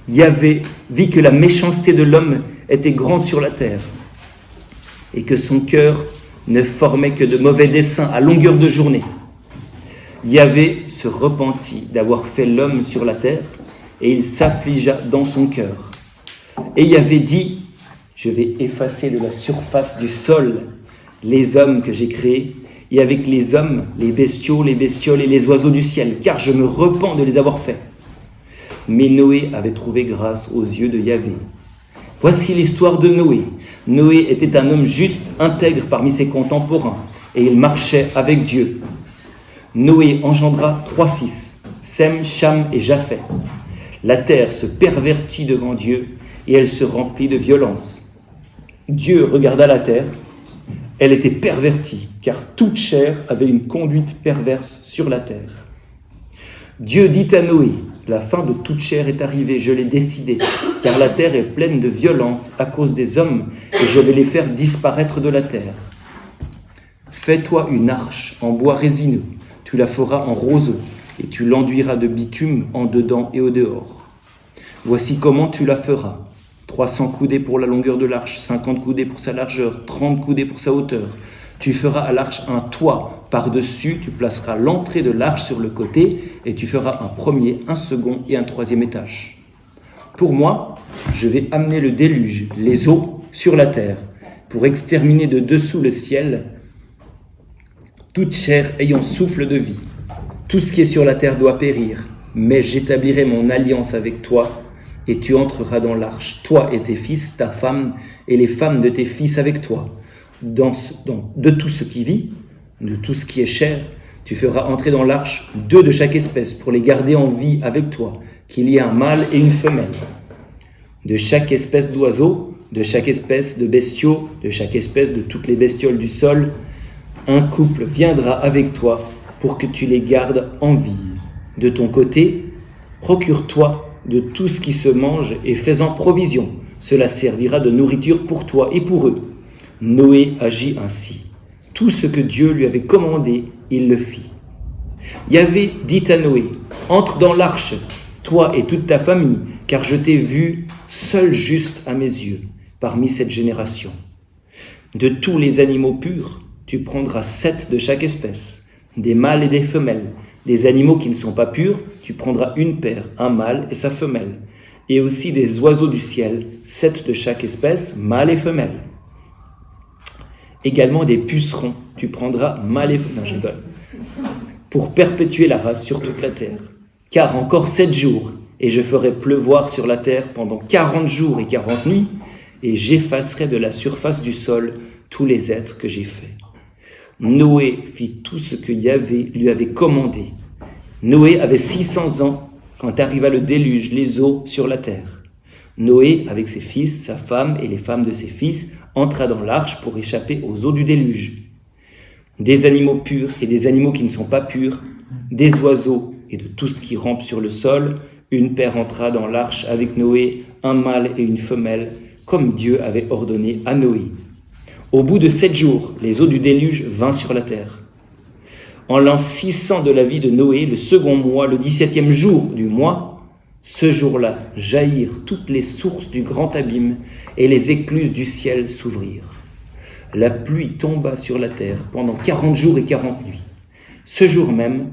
Yahvé vit que la méchanceté de l'homme était grande sur la terre et que son cœur ne formait que de mauvais desseins à longueur de journée. Yahvé se repentit d'avoir fait l'homme sur la terre et il s'affligea dans son cœur. Et Yahvé dit, je vais effacer de la surface du sol les hommes que j'ai créés et avec les hommes, les bestiaux, les bestioles et les oiseaux du ciel, car je me repens de les avoir faits. Mais Noé avait trouvé grâce aux yeux de Yahvé. Voici l'histoire de Noé. Noé était un homme juste, intègre parmi ses contemporains, et il marchait avec Dieu. Noé engendra 3 fils, Sem, Cham et Japheth. La terre se pervertit devant Dieu, et elle se remplit de violence. Dieu regarda la terre, elle était pervertie, car toute chair avait une conduite perverse sur la terre. Dieu dit à Noé, la fin de toute chair est arrivée, je l'ai décidé, car la terre est pleine de violence à cause des hommes, et je vais les faire disparaître de la terre. Fais-toi une arche en bois résineux, tu la feras en roseau, et tu l'enduiras de bitume en dedans et au dehors. Voici comment tu la feras. 300 coudées pour la longueur de l'arche, 50 coudées pour sa largeur, 30 coudées pour sa hauteur. Tu feras à l'arche un toit par-dessus, tu placeras l'entrée de l'arche sur le côté et tu feras un premier, un second et un troisième étage. Pour moi, je vais amener le déluge, les eaux, sur la terre, pour exterminer de dessous le ciel toute chair ayant souffle de vie. Tout ce qui est sur la terre doit périr, mais j'établirai mon alliance avec toi et tu entreras dans l'arche, toi et tes fils, ta femme et les femmes de tes fils avec toi. De tout ce qui vit, de tout ce qui est chair, tu feras entrer dans l'arche 2 de chaque espèce pour les garder en vie avec toi, qu'il y ait un mâle et une femelle. De chaque espèce d'oiseau, de chaque espèce de bestiaux, de chaque espèce de toutes les bestioles du sol, un couple viendra avec toi pour que tu les gardes en vie. De ton côté, procure-toi de tout ce qui se mange et fais-en provision. Cela servira de nourriture pour toi et pour eux. Noé agit ainsi. Tout ce que Dieu lui avait commandé, il le fit. Yahvé dit à Noé, entre dans l'arche, toi et toute ta famille, car je t'ai vu seul juste à mes yeux parmi cette génération. De tous les animaux purs, tu prendras 7 de chaque espèce, des mâles et des femelles. Des animaux qui ne sont pas purs, tu prendras une paire, un mâle et sa femelle. Et aussi des oiseaux du ciel, 7 de chaque espèce, mâle et femelle. Également des pucerons, tu prendras mâle et femelle. Non, je rigole. Pour perpétuer la race sur toute la terre. Car encore 7 jours, et je ferai pleuvoir sur la terre pendant 40 jours et 40 nuits, et j'effacerai de la surface du sol tous les êtres que j'ai faits. Noé fit tout ce que Yahvé lui avait commandé. Noé avait 600 ans quand arriva le déluge, les eaux sur la terre. Noé, avec ses fils, sa femme et les femmes de ses fils, entra dans l'arche pour échapper aux eaux du déluge. Des animaux purs et des animaux qui ne sont pas purs, des oiseaux et de tout ce qui rampe sur le sol, une paire entra dans l'arche avec Noé, un mâle et une femelle, comme Dieu avait ordonné à Noé. Au bout de 7 jours, les eaux du déluge vinrent sur la terre. En l'an 600 de la vie de Noé, le second mois, le 17e jour du mois, ce jour-là jaillirent toutes les sources du grand abîme et les écluses du ciel s'ouvrirent. La pluie tomba sur la terre pendant 40 jours et 40 nuits. Ce jour même,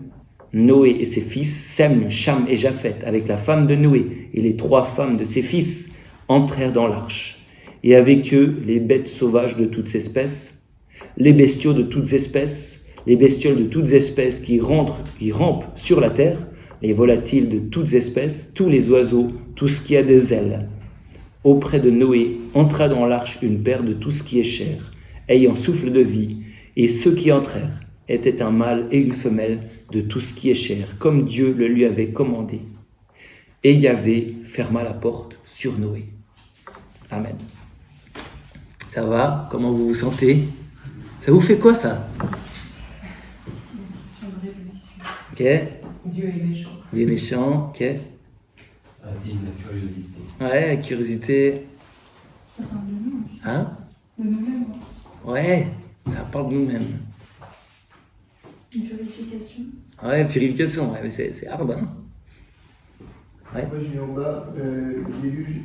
Noé et ses fils, Sem, Cham et Japheth, avec la femme de Noé et les 3 femmes de ses fils, entrèrent dans l'arche. Et avec eux, les bêtes sauvages de toutes espèces, les bestiaux de toutes espèces, les bestioles de toutes espèces qui rampent sur la terre, les volatiles de toutes espèces, tous les oiseaux, tout ce qui a des ailes. Auprès de Noé entra dans l'arche une paire de tout ce qui est chair, ayant souffle de vie, et ceux qui entrèrent étaient un mâle et une femelle de tout ce qui est chair, comme Dieu le lui avait commandé. Et Yahvé ferma la porte sur Noé. Amen. Ça va? Comment vous vous sentez? Ça vous fait quoi, ça? Ok. Dieu est méchant. Dieu est méchant, ok. Ça attise la curiosité. Ouais, la curiosité. Ça parle de nous aussi. Hein? De nous-mêmes. Ouais, ça parle de nous-mêmes. Une purification. Ouais, purification, ouais, mais c'est hard, hein? Ouais. Moi, j'ai en bas le déluge.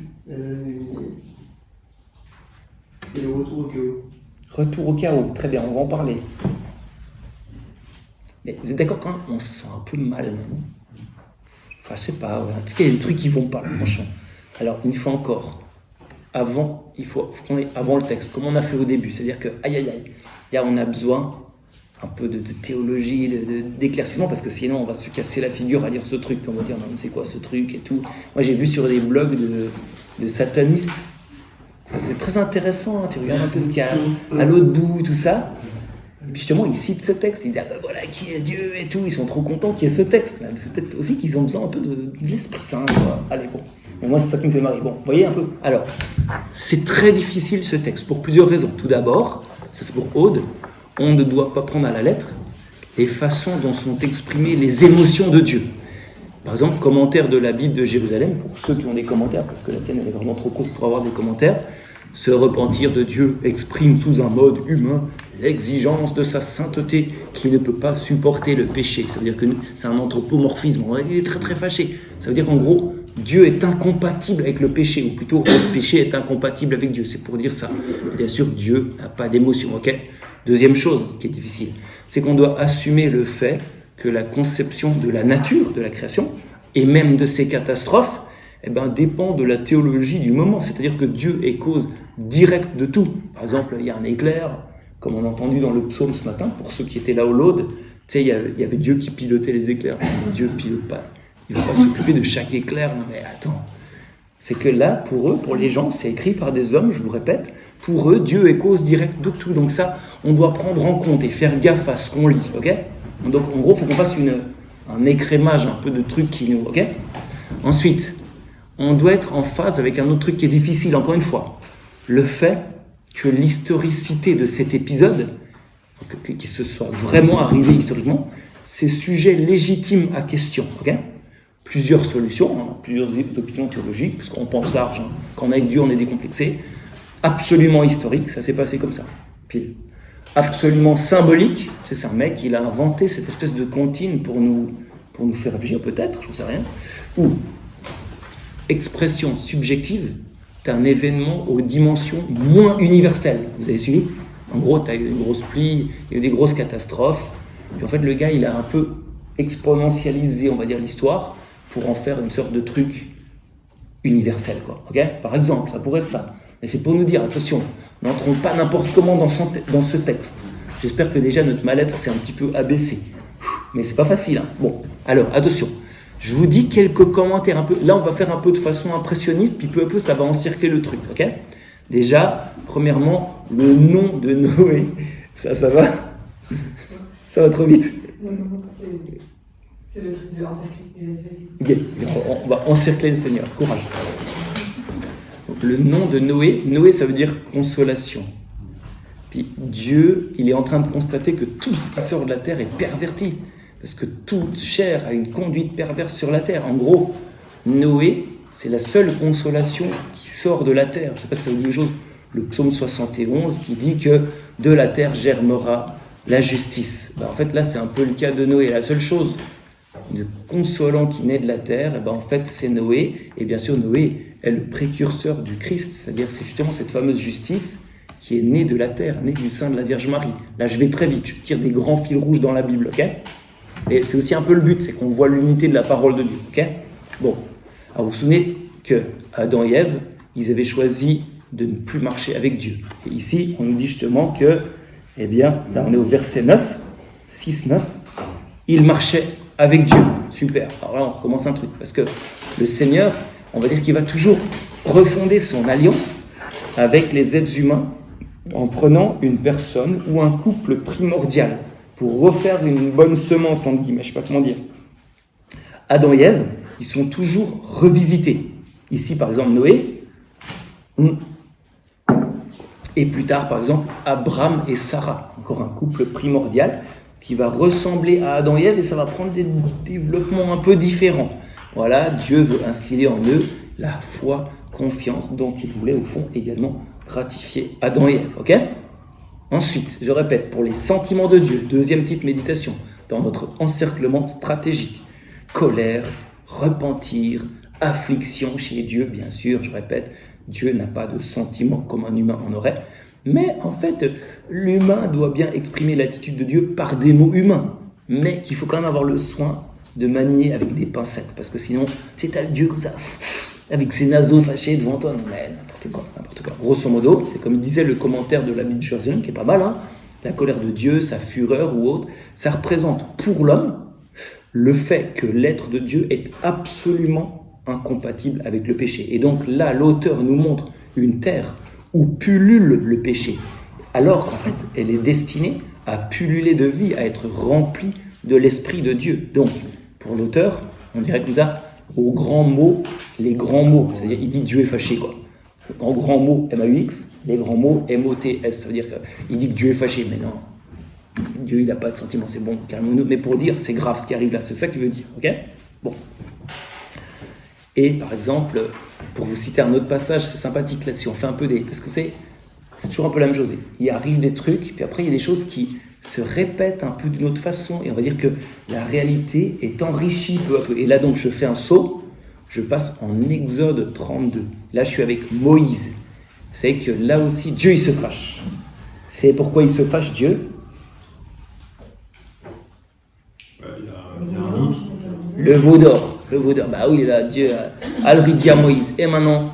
C'est le retour au chaos. Retour au chaos, très bien, on va en parler. Mais vous êtes d'accord quand même, on se sent un peu mal, non? Enfin, je sais pas, ouais. En tout cas, il y a des trucs qui vont pas, franchement. Alors, une fois encore, il faut qu'on ait avant le texte, comme on a fait au début, c'est-à-dire que, aïe, là, on a besoin un peu de théologie, d'éclaircissement, parce que sinon, on va se casser la figure à lire ce truc, puis on va dire, non, mais c'est quoi ce truc et tout. Moi, j'ai vu sur des blogs de satanistes, c'est très intéressant, hein, tu regardes un peu ce qu'il y a à l'autre bout, tout ça. Et puis justement, ils citent ce texte, ils disent, ah ben voilà, qui est Dieu et tout, ils sont trop contents qu'il y ait ce texte. Mais c'est peut-être aussi qu'ils ont besoin un peu de l'Esprit Saint, quoi. Allez, bon. Mais moi, c'est ça qui me fait marrer. Bon, vous voyez un peu. Alors, c'est très difficile ce texte, pour plusieurs raisons. Tout d'abord, ça c'est pour Aude, on ne doit pas prendre à la lettre les façons dont sont exprimées les émotions de Dieu. Par exemple, commentaire de la Bible de Jérusalem, pour ceux qui ont des commentaires, parce que la tienne elle est vraiment trop courte pour avoir des commentaires, se repentir de Dieu exprime sous un mode humain l'exigence de sa sainteté qui ne peut pas supporter le péché. Ça veut dire que c'est un anthropomorphisme, il est très très fâché. Ça veut dire qu'en gros, Dieu est incompatible avec le péché, ou plutôt le péché est incompatible avec Dieu, c'est pour dire ça. Bien sûr, Dieu n'a pas d'émotion, ok ? Deuxième chose qui est difficile, c'est qu'on doit assumer le fait que la conception de la nature, de la création, et même de ces catastrophes, dépend de la théologie du moment. C'est-à-dire que Dieu est cause directe de tout. Par exemple, il y a un éclair, comme on a entendu dans le psaume ce matin, pour ceux qui étaient là au Laude, tu sais, il y avait Dieu qui pilotait les éclairs. Dieu pilote pas. Il ne va pas s'occuper de chaque éclair. Non mais attends. C'est que là, pour eux, pour les gens, c'est écrit par des hommes, je vous répète, pour eux, Dieu est cause directe de tout. Donc ça, on doit prendre en compte et faire gaffe à ce qu'on lit, ok ? Donc en gros, il faut qu'on fasse un écrémage un peu de trucs qui nous... ok ? Ensuite, on doit être en phase avec un autre truc qui est difficile, encore une fois. Le fait que l'historicité de cet épisode, qu'il se soit vraiment arrivé historiquement, c'est sujet légitime à question, ok ? Plusieurs solutions, hein, plusieurs opinions théologiques, parce qu'on pense large, hein. Quand on est avec Dieu, on est décomplexé. Absolument historique, ça s'est passé comme ça, pile. Absolument symbolique, c'est un mec, il a inventé cette espèce de comptine pour nous faire réfléchir peut-être, j'en sais rien. Ou expression subjective d'un événement aux dimensions moins universelles. Vous avez suivi ? En gros, tu as eu une grosse pluie, il y a eu des grosses catastrophes, puis en fait le gars il a un peu exponentialisé, on va dire, l'histoire pour en faire une sorte de truc universel, quoi. Ok ? Par exemple, ça pourrait être ça. Mais c'est pour nous dire, attention, n'entrons pas n'importe comment dans ce texte. J'espère que déjà notre mal-être s'est un petit peu abaissé. Mais c'est pas facile, hein. Bon, alors, attention. Je vous dis quelques commentaires un peu. Là, on va faire un peu de façon impressionniste, puis peu à peu, ça va encercler le truc, ok ? Déjà, premièrement, le nom de Noé. Ça va ? Ça va trop vite. Non, c'est le truc de encercler. Ok, on va encercler le Seigneur. Courage. Donc, le nom de Noé, Noé, ça veut dire consolation. Puis Dieu, il est en train de constater que tout ce qui sort de la terre est perverti. Parce que toute chair a une conduite perverse sur la terre. En gros, Noé, c'est la seule consolation qui sort de la terre. Je ne sais pas si ça vous dit quelque chose. Le psaume 71 qui dit que de la terre germera la justice. En fait, là, c'est un peu le cas de Noé. La seule chose de consolant qui naît de la terre, en fait, c'est Noé. Et bien sûr, Noé est le précurseur du Christ. C'est-à-dire, c'est justement cette fameuse justice qui est née de la terre, née du sein de la Vierge Marie. Là, je vais très vite. Je tire des grands fils rouges dans la Bible, ok ? Et c'est aussi un peu le but, c'est qu'on voit l'unité de la parole de Dieu, ok ? Bon, alors vous vous souvenez que Adam et Ève, ils avaient choisi de ne plus marcher avec Dieu. Et ici, on nous dit justement que, là on est au verset 9, 6-9, ils marchaient avec Dieu. Super, alors là on recommence un truc, parce que le Seigneur, on va dire qu'il va toujours refonder son alliance avec les êtres humains en prenant une personne ou un couple primordial, pour refaire une bonne semence, entre guillemets, je ne sais pas comment dire. Adam et Ève, ils sont toujours revisités. Ici, par exemple, Noé, et plus tard, par exemple, Abraham et Sarah, encore un couple primordial qui va ressembler à Adam et Ève, et ça va prendre des développements un peu différents. Voilà, Dieu veut instiller en eux la foi, confiance, dont il voulait, au fond, également gratifier Adam et Ève, ok ? Ensuite, je répète, pour les sentiments de Dieu, deuxième type méditation, dans notre encerclement stratégique, colère, repentir, affliction chez Dieu, bien sûr, je répète, Dieu n'a pas de sentiments comme un humain en aurait, mais en fait, l'humain doit bien exprimer l'attitude de Dieu par des mots humains, mais qu'il faut quand même avoir le soin de manier avec des pincettes, parce que sinon, c'est t'as le Dieu comme ça, avec ses naseaux fâchés devant toi, non mais n'importe quoi. Grosso modo, c'est comme disait le commentaire de l'ami de Jérusalem, qui est pas mal, hein, la colère de Dieu, sa fureur ou autre, ça représente pour l'homme le fait que l'être de Dieu est absolument incompatible avec le péché. Et donc là, l'auteur nous montre une terre où pullule le péché, alors qu'en fait, elle est destinée à pulluler de vie, à être remplie de l'Esprit de Dieu. Donc, pour l'auteur, on dirait comme ça, aux grands mots, les grands mots. C'est-à-dire, il dit Dieu est fâché, quoi. En grands mots, M-A-U-X, les grands mots, M-O-T-S. Ça veut dire qu'il dit que Dieu est fâché, mais non. Dieu, il n'a pas de sentiment, c'est bon, calmons-nous. Mais pour dire, c'est grave ce qui arrive là, c'est ça qu'il veut dire, ok? Bon. Et par exemple, pour vous citer un autre passage, c'est sympathique là-dessus, on fait un peu des... Parce que c'est toujours un peu la même chose. Il arrive des trucs, puis après il y a des choses qui se répètent un peu d'une autre façon, et on va dire que la réalité est enrichie peu à peu. Et là donc je fais un saut, je passe en Exode 32. Là je suis avec Moïse. Vous savez que là aussi, Dieu il se fâche. C'est pourquoi il se fâche, Dieu? Le veau d'or. Bah oui, là, Dieu a le dit à Moïse. Et maintenant,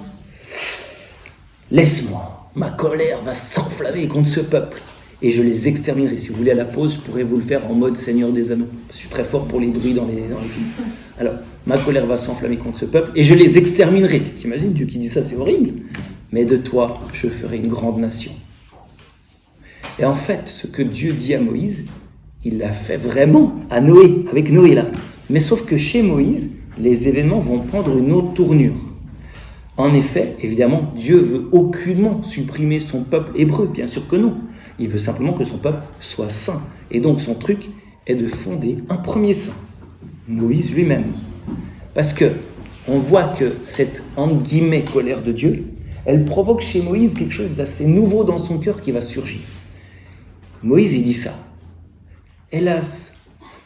laisse-moi, ma colère va s'enflammer contre ce peuple. Et je les exterminerai. Si vous voulez à la pause, je pourrais vous le faire en mode Seigneur des Anneaux. Je suis très fort pour les bruits dans les films. Alors, ma colère va s'enflammer contre ce peuple et je les exterminerai. T'imagines, Dieu qui dit ça, c'est horrible. Mais de toi, je ferai une grande nation. Et en fait, ce que Dieu dit à Moïse, il l'a fait vraiment à Noé, avec Noé là. Mais sauf que chez Moïse, les événements vont prendre une autre tournure. En effet, évidemment, Dieu veut aucunement supprimer son peuple hébreu, bien sûr que non. Il veut simplement que son peuple soit saint. Et donc son truc est de fonder un premier saint, Moïse lui-même. Parce que on voit que cette, entre guillemets, colère de Dieu, elle provoque chez Moïse quelque chose d'assez nouveau dans son cœur qui va surgir. Moïse, il dit ça. Hélas,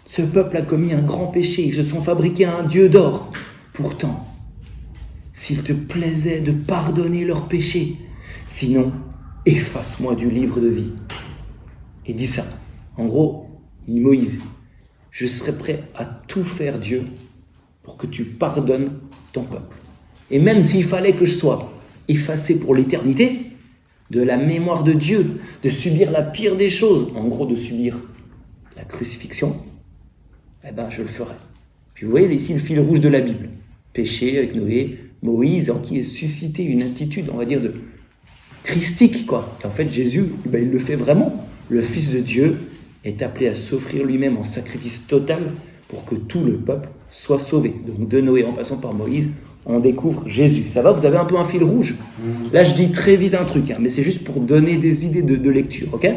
ce peuple a commis un grand péché, ils se sont fabriqués un dieu d'or. Pourtant, s'il te plaisait de pardonner leurs péchés, sinon, efface-moi du livre de vie. Il dit ça. En gros, il dit Moïse, je serai prêt à tout faire, Dieu, pour que tu pardonnes ton peuple. Et même s'il fallait que je sois effacé pour l'éternité de la mémoire de Dieu, de subir la pire des choses, en gros de subir la crucifixion, eh ben je le ferai. Puis vous voyez ici le fil rouge de la Bible. Péché avec Noé, Moïse, en qui est suscité une attitude, on va dire, de christique, quoi. Et en fait, Jésus, ben, il le fait vraiment. Le Fils de Dieu est appelé à s'offrir lui-même en sacrifice total pour que tout le peuple soit sauvé. Donc de Noé en passant par Moïse, on découvre Jésus. Ça va, vous avez un peu un fil rouge? Là, je dis très vite un truc, hein, mais c'est juste pour donner des idées de lecture, ok?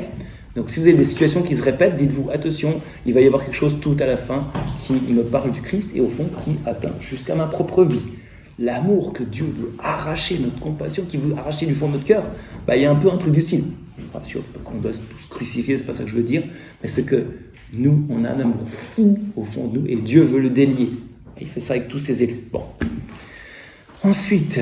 Donc si vous avez des situations qui se répètent, dites-vous, attention, il va y avoir quelque chose tout à la fin qui me parle du Christ et au fond qui atteint jusqu'à ma propre vie. L'amour que Dieu veut arracher, notre compassion qu'il veut arracher du fond de notre cœur, bah, il y a un peu un truc du style. Je ne suis pas sûr qu'on doit tous crucifier, c'est pas ça que je veux dire, mais c'est que nous, on a un amour fou au fond de nous et Dieu veut le délier. Et il fait ça avec tous ses élus. Bon. Ensuite,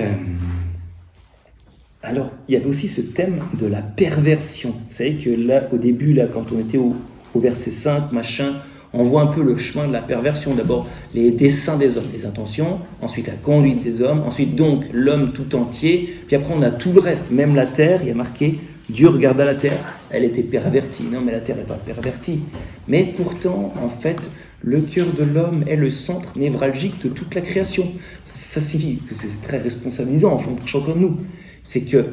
alors, il y avait aussi ce thème de la perversion. Vous savez que là, au début, là, quand on était au verset 5, machin, on voit un peu le chemin de la perversion. D'abord, les desseins des hommes, les intentions, ensuite la conduite des hommes, ensuite donc l'homme tout entier, puis après on a tout le reste, même la terre, il y a marqué, Dieu regarda la terre, elle était pervertie. Non, mais la terre n'est pas pervertie. Mais pourtant, en fait, le cœur de l'homme est le centre névralgique de toute la création. Ça signifie que c'est très responsabilisant, en fond, pour chacun de nous. C'est que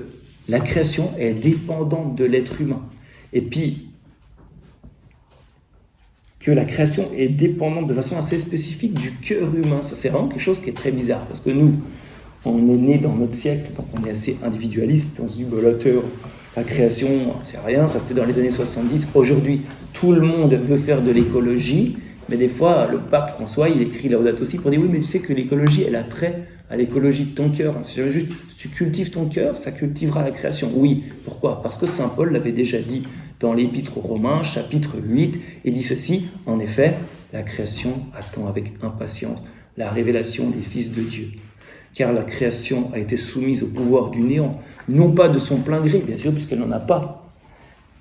la création est dépendante de l'être humain. Et puis, que la création est dépendante de façon assez spécifique du cœur humain. Ça, c'est vraiment quelque chose qui est très bizarre. Parce que nous, on est né dans notre siècle, donc on est assez individualiste. Puis on se dit, bah, la terre, la création, c'est rien. Ça, c'était dans les années 70. Aujourd'hui, tout le monde veut faire de l'écologie. Mais des fois, le pape François, il écrit Laudato Si pour dire, oui, mais tu sais que l'écologie, elle a trait à l'écologie de ton cœur. C'est jamais juste, si tu cultives ton cœur, ça cultivera la création. Oui, pourquoi? Parce que Saint Paul l'avait déjà dit dans l'Épître aux Romains, chapitre 8, et dit ceci, en effet, la création attend avec impatience la révélation des fils de Dieu. car la création a été soumise au pouvoir du néant, non pas de son plein gré, bien sûr, puisqu'elle n'en a pas,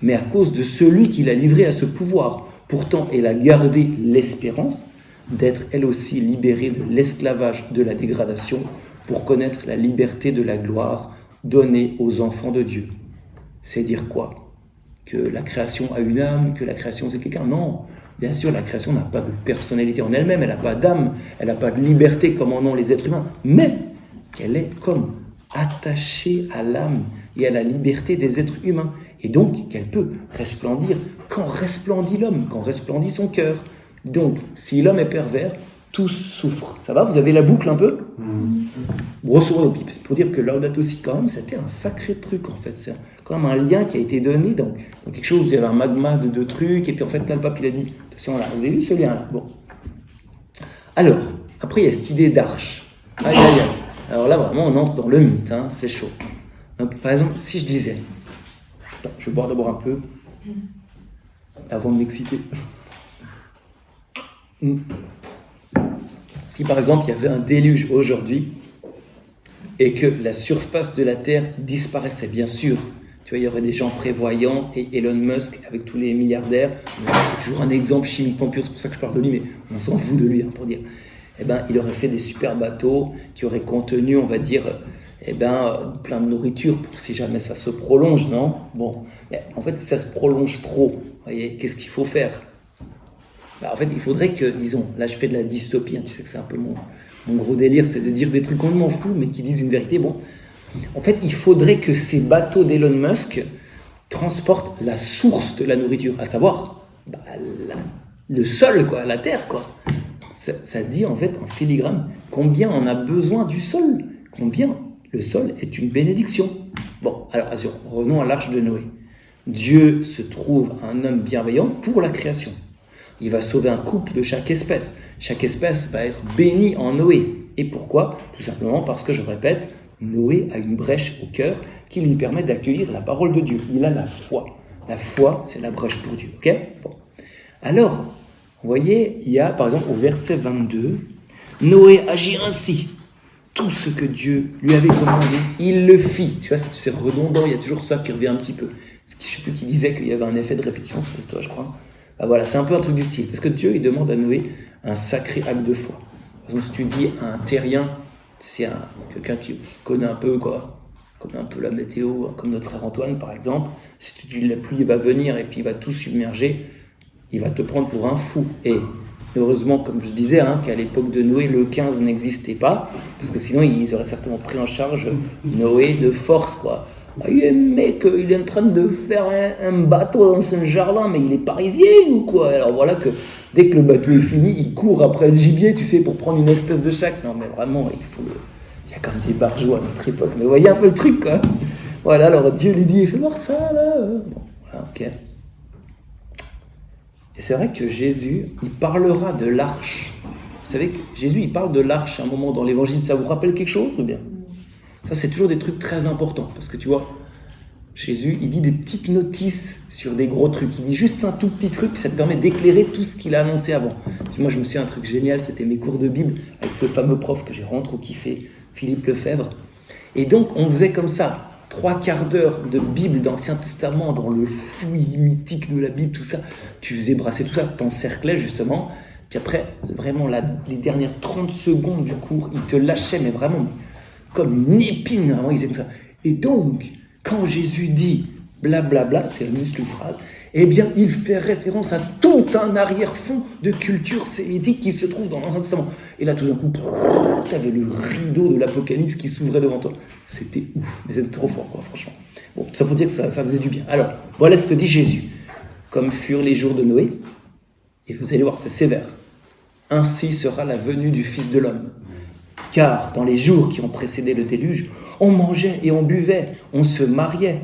mais à cause de celui qui l'a livrée à ce pouvoir. Pourtant, elle a gardé l'espérance d'être elle aussi libérée de l'esclavage de la dégradation pour connaître la liberté de la gloire donnée aux enfants de Dieu. C'est dire quoi? Que la création a une âme, que la création c'est quelqu'un? Non, bien sûr, la création n'a pas de personnalité en elle-même, elle n'a pas d'âme, elle n'a pas de liberté comme en ont les êtres humains, mais qu'elle est comme attachée à l'âme et à la liberté des êtres humains, et donc qu'elle peut resplendir quand resplendit l'homme, quand resplendit son cœur. Donc, si l'homme est pervers, tous souffrent. Ça va? Vous avez la boucle un peu? Grosso modo, c'est pour dire que Laudato Si, quand même, c'était un sacré truc, en fait. C'est quand même un lien qui a été donné dans quelque chose où il y avait un magma de trucs, et puis en fait, là, le pape, il a dit, attention, là, vous avez vu ce lien-là? Bon. Alors, après, il y a cette idée d'arche. Aïe, aïe, aïe. Alors là, vraiment, on entre dans le mythe, hein, c'est chaud. Donc, par exemple, si je disais... Attends, je vais boire d'abord un peu, avant de m'exciter. Si par exemple il y avait un déluge aujourd'hui et que la surface de la Terre disparaissait, bien sûr, tu vois, il y aurait des gens prévoyants et Elon Musk avec tous les milliardaires, c'est toujours un exemple chimiquement pur, c'est pour ça que je parle de lui, mais on s'en fout de lui, hein, pour dire. Eh ben, il aurait fait des super bateaux qui auraient contenu, on va dire, plein de nourriture pour si jamais ça se prolonge, non? Bon, mais en fait, si ça se prolonge trop, vous voyez, qu'est-ce qu'il faut faire? En fait, il faudrait que, disons, là je fais de la dystopie, hein, tu sais que c'est un peu mon gros délire, c'est de dire des trucs qu'on m'en fout, mais qui disent une vérité. Bon, en fait, il faudrait que ces bateaux d'Elon Musk transportent la source de la nourriture, à savoir le sol, quoi, la terre, quoi. Ça dit en fait en filigrane combien on a besoin du sol, combien le sol est une bénédiction. Bon, alors revenons à l'arche de Noé. Dieu se trouve un homme bienveillant pour la création. Il va sauver un couple de chaque espèce. Chaque espèce va être bénie en Noé. Et pourquoi? Tout simplement parce que, je répète, Noé a une brèche au cœur qui lui permet d'accueillir la parole de Dieu. Il a la foi. La foi, c'est la brèche pour Dieu. Ok? Bon. Alors, vous voyez, il y a, par exemple, au verset 22, Noé agit ainsi. Tout ce que Dieu lui avait commandé, il le fit. Tu vois, c'est redondant, il y a toujours ça qui revient un petit peu. Je ne sais plus qui disait qu'il y avait un effet de répétition, c'est toi, je crois. Ah, voilà, c'est un peu un truc du style. Parce que Dieu, il demande à Noé un sacré acte de foi. Par exemple, si tu dis à un terrien, c'est quelqu'un qui connaît un peu, quoi, connaît un peu la météo, comme notre frère Antoine, par exemple, si tu dis la pluie va venir et puis il va tout submerger, il va te prendre pour un fou. Et heureusement, comme je disais, hein, qu'à l'époque de Noé, le 15 n'existait pas, parce que sinon, ils auraient certainement pris en charge Noé de force, quoi. Ah, il y a un mec, il est en train de faire un bateau dans son jardin, mais il est parisien ou quoi? Alors voilà que dès que le bateau est fini, il court après le gibier, tu sais, pour prendre une espèce de chaque. Non mais vraiment, il y a quand même des barjots à notre époque, mais vous voyez un peu le truc, quoi. Voilà, alors Dieu lui dit, fais voir ça, là. Bon, voilà, ok. Et c'est vrai que Jésus, il parlera de l'arche. Vous savez que Jésus, il parle de l'arche à un moment dans l'évangile. Ça vous rappelle quelque chose ou bien? Ça, c'est toujours des trucs très importants. Parce que tu vois, Jésus, il dit des petites notices sur des gros trucs. Il dit juste un tout petit truc, puis ça te permet d'éclairer tout ce qu'il a annoncé avant. Puis moi, je me souviens un truc génial, c'était mes cours de Bible avec ce fameux prof que j'ai vraiment trop kiffé, Philippe Lefebvre. Et donc, on faisait comme ça, 3/4 d'heure de Bible d'Ancien Testament, dans le fouillis mythique de la Bible, tout ça. Tu faisais brasser tout ça, t'encerclais justement. Puis après, vraiment, les dernières 30 secondes du cours, il te lâchait, mais vraiment comme une épine, vraiment, il disait comme ça. Et donc, quand Jésus dit blablabla, c'est la minuscule phrase, eh bien, il fait référence à tout un arrière-fond de culture sémitique qui se trouve dans l'Ancien Testament. Et là, tout d'un coup, tu avais le rideau de l'Apocalypse qui s'ouvrait devant toi. C'était ouf, mais c'était trop fort, quoi, franchement. Bon, tout ça pour dire que ça faisait du bien. Alors, voilà ce que dit Jésus. Comme furent les jours de Noé, et vous allez voir, c'est sévère. Ainsi sera la venue du Fils de l'homme. Car dans les jours qui ont précédé le déluge, on mangeait et on buvait, on se mariait,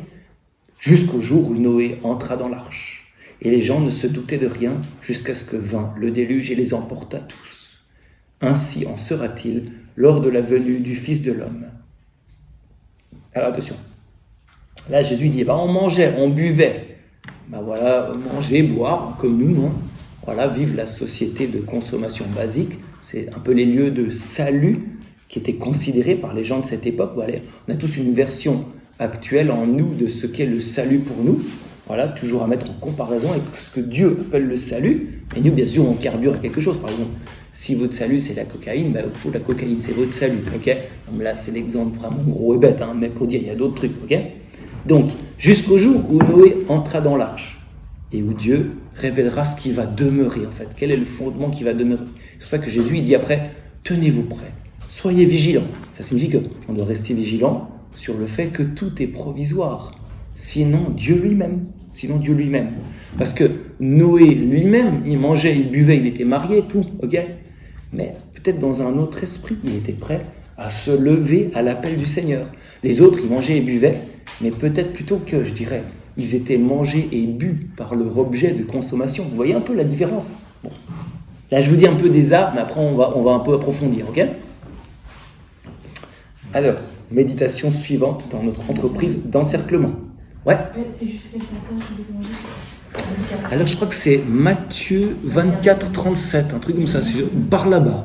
jusqu'au jour où Noé entra dans l'arche. Et les gens ne se doutaient de rien jusqu'à ce que vint le déluge et les emporta tous. Ainsi en sera-t-il lors de la venue du Fils de l'homme. Alors attention, là Jésus dit, on mangeait, on buvait. Voilà, manger, boire, comme nous, hein. Voilà, vivre la société de consommation basique, c'est un peu les lieux de salut qui était considéré par les gens de cette époque. Voilà, on a tous une version actuelle en nous de ce qu'est le salut pour nous. Voilà, toujours à mettre en comparaison avec ce que Dieu appelle le salut. Et nous, bien sûr, on carbure à quelque chose. Par exemple, si votre salut, c'est la cocaïne, il faut la cocaïne, c'est votre salut. Okay, donc là, c'est l'exemple vraiment gros et bête, mais pour dire, il y a d'autres trucs. Okay, donc, jusqu'au jour où Noé entra dans l'arche et où Dieu révélera ce qui va demeurer, en fait. Quel est le fondement qui va demeurer. C'est pour ça que Jésus, il dit après, tenez-vous prêts, soyez vigilants. Ça signifie qu'on doit rester vigilant sur le fait que tout est provisoire. Sinon Dieu lui-même. Parce que Noé lui-même, il mangeait, il buvait, il était marié, tout, ok. Mais peut-être dans un autre esprit, il était prêt à se lever à l'appel du Seigneur. Les autres, ils mangeaient et buvaient, mais peut-être plutôt que, je dirais, ils étaient mangés et bu par leur objet de consommation. Vous voyez un peu la différence? Bon. Là, je vous dis un peu des arts, mais après, on va un peu approfondir, ok? Alors, méditation suivante dans notre entreprise d'encerclement. Ouais. C'est juste quel passage de Alors, je crois que c'est Matthieu 24, 37, un truc comme ça. C'est par là-bas.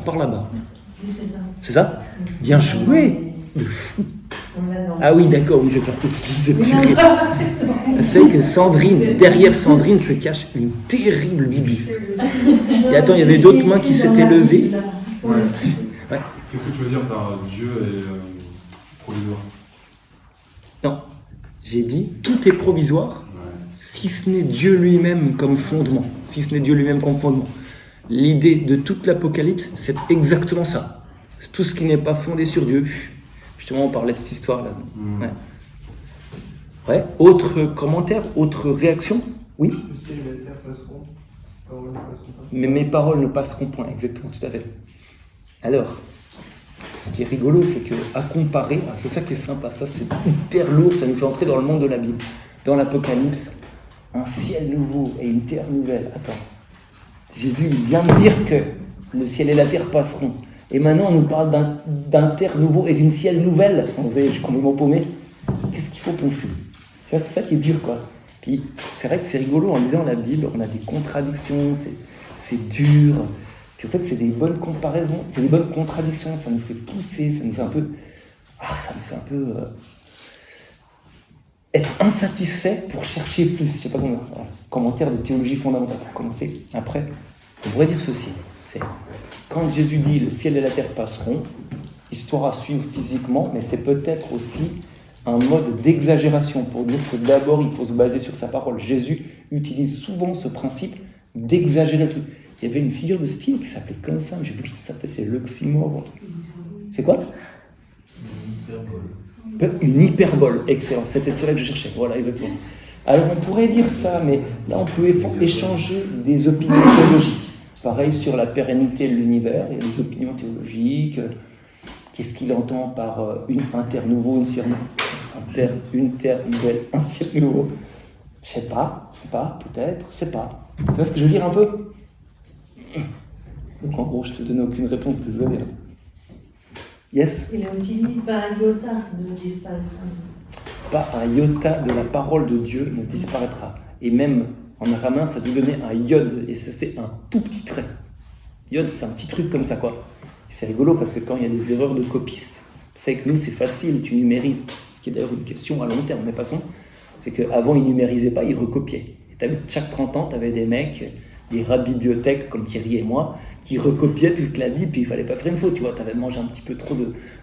C'est ça? Bien joué. De fou. Ah oui, d'accord, oui, c'est ça. C'est que Sandrine, derrière Sandrine se cache une terrible bibliste. Et attends, il y avait d'autres mains qui s'étaient levées. Ouais. Ouais. Qu'est-ce que tu veux dire par Dieu et provisoire? Non, j'ai dit tout est provisoire, si ce n'est Dieu lui-même comme fondement. L'idée de toute l'Apocalypse, c'est exactement ça. C'est tout ce qui n'est pas fondé sur Dieu. Justement, on parlait de cette histoire-là. Ouais. Autre commentaire, autre réaction? Oui. Le ciel et la terre passeront, paroles ne passeront pas. Mais mes paroles ne passeront point, exactement, tout à fait. Alors, ce qui est rigolo, c'est que à comparer, c'est ça qui est sympa, ça c'est hyper lourd, ça nous fait entrer dans le monde de la Bible. Dans l'Apocalypse, un ciel nouveau et une terre nouvelle. Attends, Jésus il vient de dire que le ciel et la terre passeront. Et maintenant, on nous parle d'un terre nouveau et d'une ciel nouvelle. Vous voyez, je suis complètement paumé. Qu'est-ce qu'il faut penser? Tu vois, c'est ça qui est dur, quoi. Puis, c'est vrai que c'est rigolo, en lisant la Bible, on a des contradictions, c'est dur. Puis en fait, c'est des bonnes comparaisons, c'est des bonnes contradictions, ça nous fait pousser, ça nous fait un peu... être insatisfait pour chercher plus. Je sais pas comment... Commentaire de théologie fondamentale pour commencer. Après, on pourrait dire ceci, c'est... Quand Jésus dit « le ciel et la terre passeront », histoire à suivre physiquement, mais c'est peut-être aussi un mode d'exagération pour dire que d'abord, il faut se baser sur sa parole. Jésus utilise souvent ce principe d'exagérer le truc. Il y avait une figure de style qui s'appelait comme ça, mais je ne sais plus ce que ça s'appelait, c'est l'oxymore. C'est quoi? Une hyperbole, excellent, c'était cela que je cherchais, voilà, exactement. Alors on pourrait dire ça, mais là on peut échanger des opinions théologiques. Pareil sur la pérennité de l'univers, il y a des opinions théologiques. Qu'est-ce qu'il entend par un terre nouveau, une terre nouvelle, un ciel nouveau? Je sais pas, peut-être, je sais pas. Tu vois ce que je veux dire un peu? Donc en gros, je te donne aucune réponse, désolé. Yes? Il a aussi dit pas un iota ne disparaîtra. Pas un iota de la parole de Dieu ne disparaîtra. Et même en araméen, ça peut donner un yod, et ça c'est un tout petit trait. Yod, c'est un petit truc comme ça, quoi. Et c'est rigolo parce que quand il y a des erreurs de copistes, c'est que nous, c'est facile, tu numérises. Ce qui est d'ailleurs une question à long terme, mais passons. C'est qu'avant, ils numérisaient pas, ils recopiaient. Et chaque 30 ans, tu avais des mecs, des rats de bibliothèque comme Thierry et moi, qui recopiaient toute la Bible, puis il fallait pas faire une faute, tu vois, tu avais mangé un petit peu trop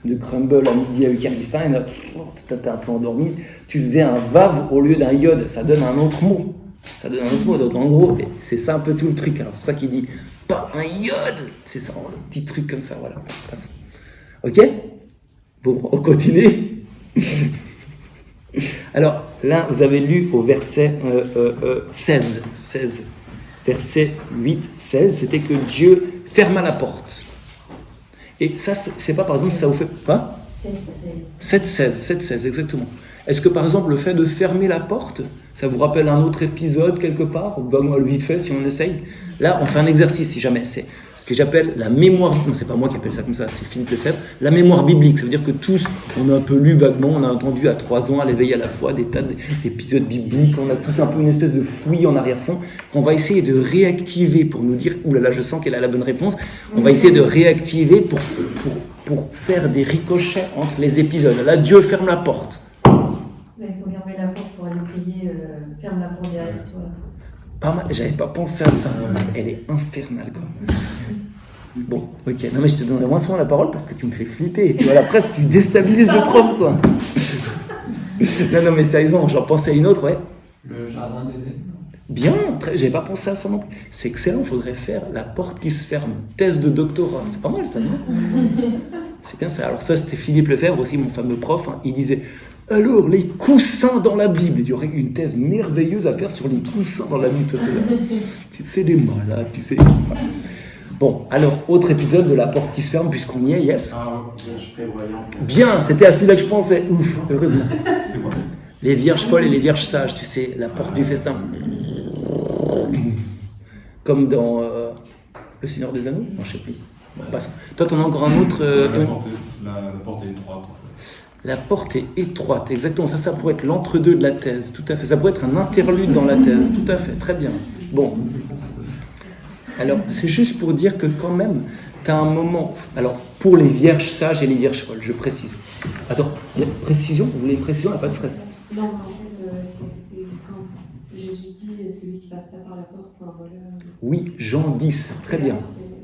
de crumble à midi à Eucharistin, et là, tu étais un peu endormi, tu faisais un vav au lieu d'un yod, ça donne un autre mot. Donc en gros, c'est ça un peu tout le truc. Alors c'est pour ça qu'il dit, pas un yod, c'est ça, le petit truc comme ça, voilà. Ok? Bon, on continue. Alors là, vous avez lu au verset 16, verset 8, 16, c'était que Dieu ferma la porte. Et ça, c'est pas par exemple, ça vous fait pas 7-16, exactement. Est-ce que par exemple, le fait de fermer la porte, ça vous rappelle un autre épisode quelque part? Bah, vite fait, si on essaye. Là, on fait un exercice, si jamais. C'est ce que j'appelle la mémoire... Non, c'est pas moi qui appelle ça comme ça, c'est Philippe Lefebvre. La mémoire biblique, ça veut dire que tous, on a un peu lu vaguement, on a entendu à 3 ans, à l'éveil à la foi, des tas d'épisodes bibliques, on a tous un peu une espèce de fouillis en arrière-fond, qu'on va essayer de réactiver pour nous dire, oulala, je sens qu'elle a la bonne réponse, on va essayer de réactiver pour pour faire des ricochets entre les épisodes. Là, Dieu ferme la porte. Là, il faut fermer la porte pour aller prier. Ferme la porte derrière toi. Pas mal, j'avais pas pensé à ça. Elle est infernale, quoi. Bon, ok. Non, mais je te donnerai moins souvent la parole parce que tu me fais flipper. Tu vois, après, tu déstabilises le prof, quoi. Non, mais sérieusement, j'en pensais à une autre, ouais. Le jardin d'Éden. Bien, j'avais pas pensé à ça non plus. C'est excellent, il faudrait faire la porte qui se ferme. Thèse de doctorat, c'est pas mal ça, non? C'est bien ça. Alors ça, c'était Philippe Lefebvre, aussi mon fameux prof. Hein. Il disait, alors, les coussins dans la Bible. Il y aurait une thèse merveilleuse à faire sur les coussins dans la Bible. C'est des malades, tu sais. Bon, alors, autre épisode de la porte qui se ferme, puisqu'on y est, yes. Ah ouais, je prévoyant. Bien, c'était à celui-là que je pensais. Ouf, heureusement. C'est moi. Les vierges folles et les vierges sages, tu sais, la porte du festin. Comme dans Le Seigneur des Anneaux. Non, je sais plus. Bon, passons. Toi, t'en as encore un autre. La porte est étroite. La porte est étroite, exactement. Ça pourrait être l'entre-deux de la thèse, tout à fait. Ça pourrait être un interlude dans la thèse, tout à fait. Très bien. Bon. Alors, c'est juste pour dire que quand même, tu as un moment... Alors, pour les vierges sages et les vierges folles, je précise. Attends, précision? Vous voulez une précision? Il n'y a pas de stress. Non, en fait, c'est quand Jésus dit celui qui passe pas par la porte, c'est un voleur. Oui, Jean 10, très bien.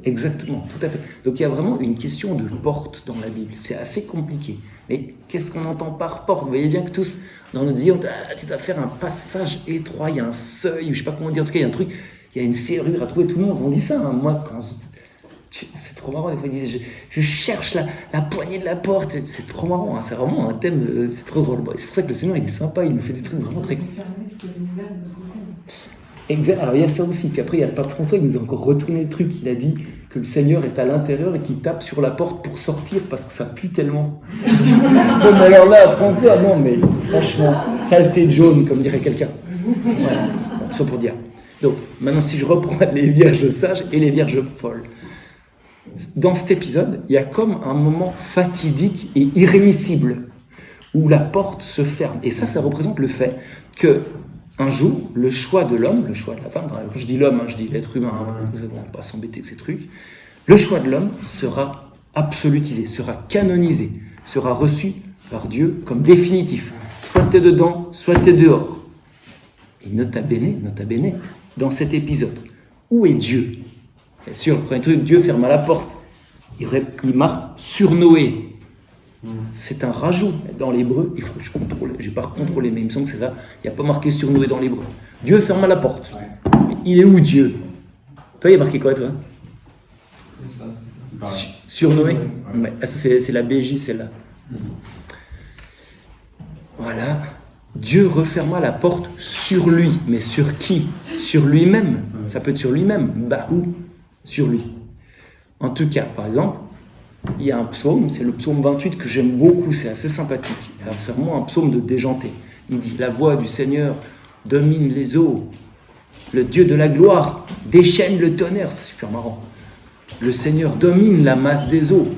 Exactement, tout à fait. Donc il y a vraiment une question de porte dans la Bible. C'est assez compliqué. Mais qu'est-ce qu'on entend par porte? Vous voyez bien que tous, dans notre vie, tu dois faire un passage étroit, il y a un seuil, je ne sais pas comment dire, en tout cas il y a un truc, il y a une serrure à trouver. Tout le monde, on dit ça. Hein. Moi, c'est trop marrant, des fois ils disent je cherche la poignée de la porte. C'est trop marrant, hein. C'est vraiment un thème, c'est trop drôle. C'est pour ça que le Seigneur il est sympa, il nous fait des trucs vraiment très... Exact. Alors il y a ça aussi, puis après il y a le pape François, il nous a encore retourné le truc, il a dit que le Seigneur est à l'intérieur et qu'il tape sur la porte pour sortir parce que ça pue tellement. Non mais alors là, François, non mais franchement, saleté de jaune, comme dirait quelqu'un. Voilà, bon, ça pour dire. Donc maintenant si je reprends les vierges sages et les vierges folles, dans cet épisode, il y a comme un moment fatidique et irrémissible où la porte se ferme. Et ça représente le fait que un jour, le choix de l'homme, le choix de la femme, quand je dis l'homme, je dis l'être humain, on ne va pas s'embêter avec ces trucs, le choix de l'homme sera absolutisé, sera canonisé, sera reçu par Dieu comme définitif. Soit tu es dedans, soit tu es dehors. Et nota bene, dans cet épisode, où est Dieu? Bien sûr, le premier truc, Dieu ferme la porte. Il marque sur Noé. C'est un rajout dans l'hébreu. Il faut que je contrôle. Je n'ai pas contrôlé, mais il me semble que c'est ça. Il n'y a pas marqué sur Noé dans l'hébreu. Dieu ferme la porte. Mais il est où Dieu? Toi, il y a marqué quoi, toi? Ça, c'est ça. Sur Noé. Ouais. Ah, ça, c'est la BJ, celle-là. Voilà. Dieu referma la porte sur lui. Mais sur qui? Sur lui-même. Ça peut être sur lui-même. Bah où? Sur lui. En tout cas, par exemple, il y a un psaume, c'est le psaume 28 que j'aime beaucoup, c'est assez sympathique. Alors, c'est vraiment un psaume de déjanté. Il dit « La voix du Seigneur domine les eaux. Le Dieu de la gloire déchaîne le tonnerre. » C'est super marrant. Le Seigneur domine la masse des eaux.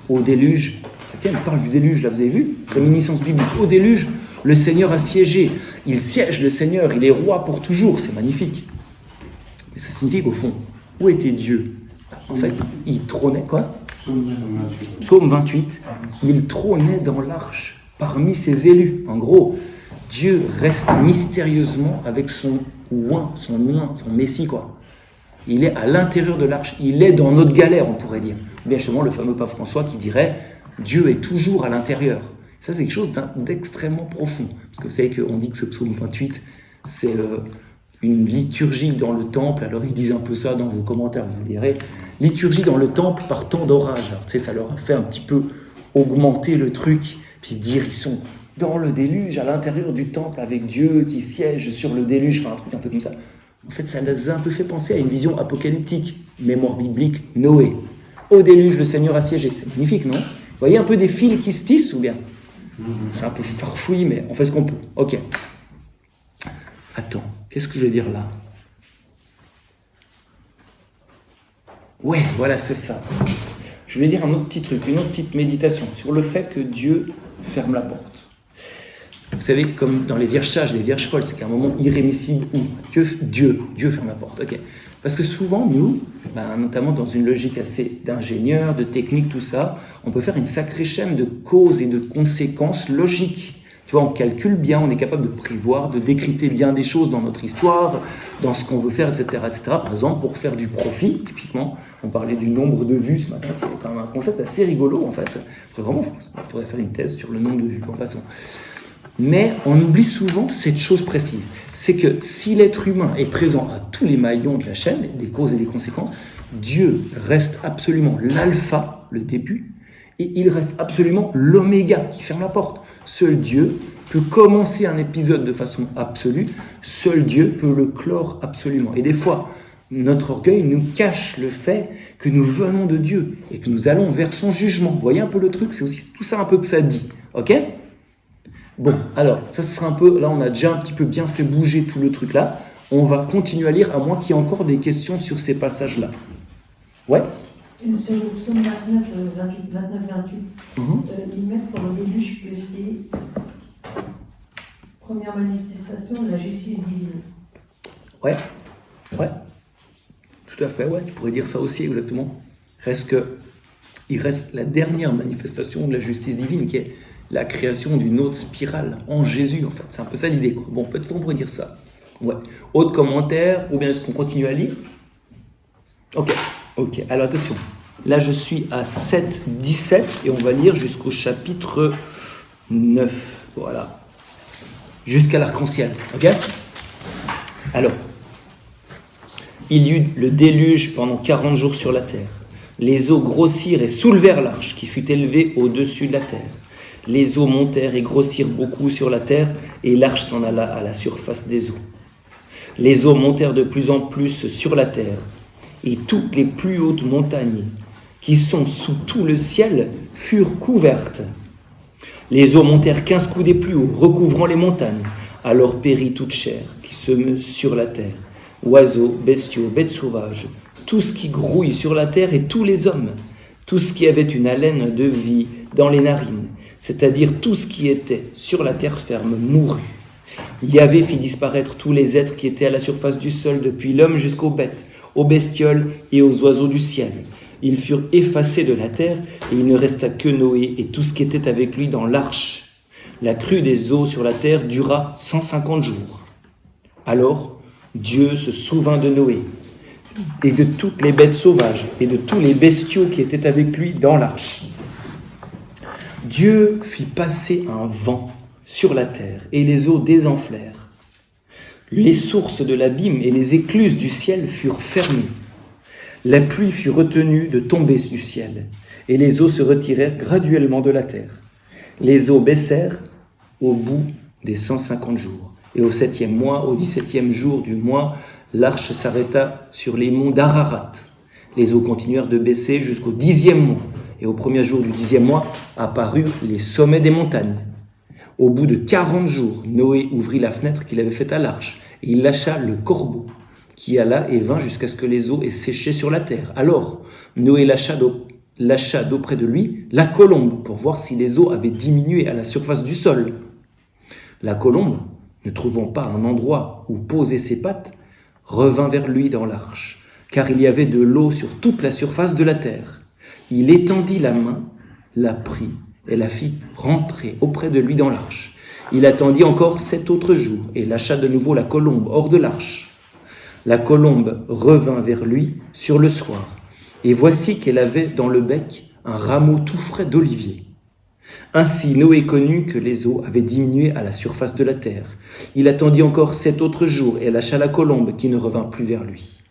Au déluge, tiens, il parle du déluge, là, vous avez vu? Réminiscence biblique. Au déluge, le Seigneur a siégé. Il siège, le Seigneur, il est roi pour toujours. C'est magnifique. Mais ça signifie qu'au fond, où était Dieu? En fait, il trônait, quoi? Psaume 28, il trônait dans l'arche parmi ses élus. En gros, Dieu reste mystérieusement avec son oint, son messie, quoi. Il est à l'intérieur de l'arche, il est dans notre galère, on pourrait dire. Bien justement, le fameux pape François qui dirait Dieu est toujours à l'intérieur. Ça, c'est quelque chose d'extrêmement profond. Parce que vous savez qu'on dit que ce psaume 28, c'est une liturgie dans le temple. Alors, ils disent un peu ça dans vos commentaires, vous lirez. Liturgie dans le temple par temps d'orage. Alors, tu sais, ça leur a fait un petit peu augmenter le truc, puis dire ils sont dans le déluge, à l'intérieur du temple, avec Dieu qui siège sur le déluge, enfin un truc un peu comme ça. En fait, ça les a un peu fait penser à une vision apocalyptique, mémoire biblique, Noé. Au déluge, le Seigneur a siégé. C'est magnifique, non? Vous voyez un peu des fils qui se tissent, ou bien? C'est un peu farfouillis, mais on fait ce qu'on peut. Ok. Attends, qu'est-ce que je vais dire là? Ouais, voilà, c'est ça. Je vais dire un autre petit truc, une autre petite méditation sur le fait que Dieu ferme la porte. Vous savez, comme dans les vierges sages, les vierges folles, c'est qu'à un moment irrémissible où Dieu ferme la porte. Ok. Parce que souvent, nous, notamment dans une logique assez d'ingénieur, de technique, tout ça, on peut faire une sacrée chaîne de causes et de conséquences logiques. Tu vois, on calcule bien, on est capable de prévoir, de décrypter bien des choses dans notre histoire, dans ce qu'on veut faire, etc., etc. Par exemple, pour faire du profit, typiquement, on parlait du nombre de vues ce matin, c'est quand même un concept assez rigolo, en fait. Il faudrait faire une thèse sur le nombre de vues, en passant. Mais on oublie souvent cette chose précise, c'est que si l'être humain est présent à tous les maillons de la chaîne, des causes et des conséquences, Dieu reste absolument l'alpha, le début, et il reste absolument l'oméga qui ferme la porte. Seul Dieu peut commencer un épisode de façon absolue, seul Dieu peut le clore absolument. Et des fois, notre orgueil nous cache le fait que nous venons de Dieu et que nous allons vers son jugement. Vous voyez un peu le truc, c'est aussi tout ça un peu que ça dit, ok ? Bon, alors, ça sera un peu, là on a déjà un petit peu bien fait bouger tout le truc là, on va continuer à lire, à moins qu'il y ait encore des questions sur ces passages-là. Ouais ? Sur le psaume 29, 28, ils mettent pour le début que c'est première manifestation de la justice divine. Ouais, tout à fait, ouais, tu pourrais dire ça aussi exactement. Il reste la dernière manifestation de la justice divine qui est la création d'une autre spirale en Jésus, en fait. C'est un peu ça l'idée, quoi. Bon, peut-être qu'on pourrait dire ça. Ouais. Autre commentaire, ou bien est-ce qu'on continue à lire ? Ok. Alors attention. Là, je suis à 7-17 et on va lire jusqu'au chapitre 9. Voilà. Jusqu'à l'arc-en-ciel. Ok ? Alors, il y eut le déluge pendant 40 jours sur la terre. Les eaux grossirent et soulevèrent l'arche qui fut élevée au-dessus de la terre. Les eaux montèrent et grossirent beaucoup sur la terre et l'arche s'en alla à la surface des eaux. Les eaux montèrent de plus en plus sur la terre et toutes les plus hautes montagnes qui sont sous tout le ciel furent couvertes. Les eaux montèrent 15 coudées plus haut, recouvrant les montagnes. Alors périt toute chair qui se meut sur la terre, oiseaux, bestiaux, bêtes sauvages, tout ce qui grouille sur la terre et tous les hommes, tout ce qui avait une haleine de vie dans les narines, c'est-à-dire tout ce qui était sur la terre ferme mourut. Yahvé fit disparaître tous les êtres qui étaient à la surface du sol, depuis l'homme jusqu'aux bêtes, aux bestioles et aux oiseaux du ciel. Ils furent effacés de la terre, et il ne resta que Noé et tout ce qui était avec lui dans l'arche. La crue des eaux sur la terre dura 150 jours. Alors Dieu se souvint de Noé et de toutes les bêtes sauvages et de tous les bestiaux qui étaient avec lui dans l'arche. Dieu fit passer un vent sur la terre et les eaux désenflèrent. Les sources de l'abîme et les écluses du ciel furent fermées. La pluie fut retenue de tomber du ciel, et les eaux se retirèrent graduellement de la terre. Les eaux baissèrent au bout des 150 jours. Et au 7e mois, au 17e jour du mois, l'arche s'arrêta sur les monts d'Ararat. Les eaux continuèrent de baisser jusqu'au 10e mois. Et au premier jour du 10e mois, apparurent les sommets des montagnes. Au bout de 40 jours, Noé ouvrit la fenêtre qu'il avait faite à l'arche, et il lâcha le corbeau, qui alla et vint jusqu'à ce que les eaux aient séché sur la terre. Alors, Noé lâcha d'auprès de lui la colombe pour voir si les eaux avaient diminué à la surface du sol. La colombe, ne trouvant pas un endroit où poser ses pattes, revint vers lui dans l'arche, car il y avait de l'eau sur toute la surface de la terre. Il étendit la main, la prit et la fit rentrer auprès de lui dans l'arche. Il attendit encore 7 autres jours et lâcha de nouveau la colombe hors de l'arche. La colombe revint vers lui sur le soir, et voici qu'elle avait dans le bec un rameau tout frais d'olivier. Ainsi Noé connut que les eaux avaient diminué à la surface de la terre. Il attendit encore 7 autres jours et lâcha la colombe qui ne revint plus vers lui.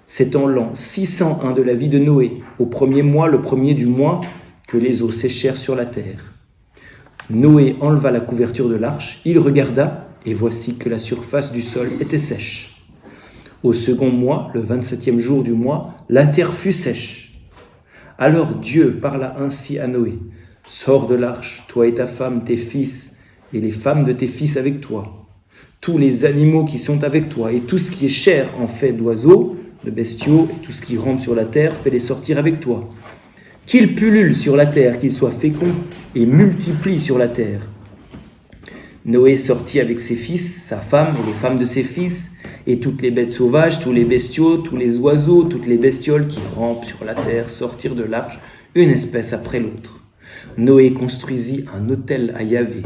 C'est en l'an 601 de la vie de Noé, au 1er mois, le 1er du mois, que les eaux séchèrent sur la terre. Noé enleva la couverture de l'arche, il regarda, et voici que la surface du sol était sèche. Au 2e mois, le 27e jour du mois, la terre fut sèche. Alors Dieu parla ainsi à Noé. « Sors de l'arche, toi et ta femme, tes fils, et les femmes de tes fils avec toi. Tous les animaux qui sont avec toi, et tout ce qui est chair en fait d'oiseaux, de bestiaux, et tout ce qui rampe sur la terre, fais-les sortir avec toi. Qu'ils pullulent sur la terre, qu'ils soient féconds, et multiplient sur la terre. » Noé sortit avec ses fils, sa femme et les femmes de ses fils. Et toutes les bêtes sauvages, tous les bestiaux, tous les oiseaux, toutes les bestioles qui rampent sur la terre sortirent de l'arche, une espèce après l'autre. Noé construisit un autel à Yahvé.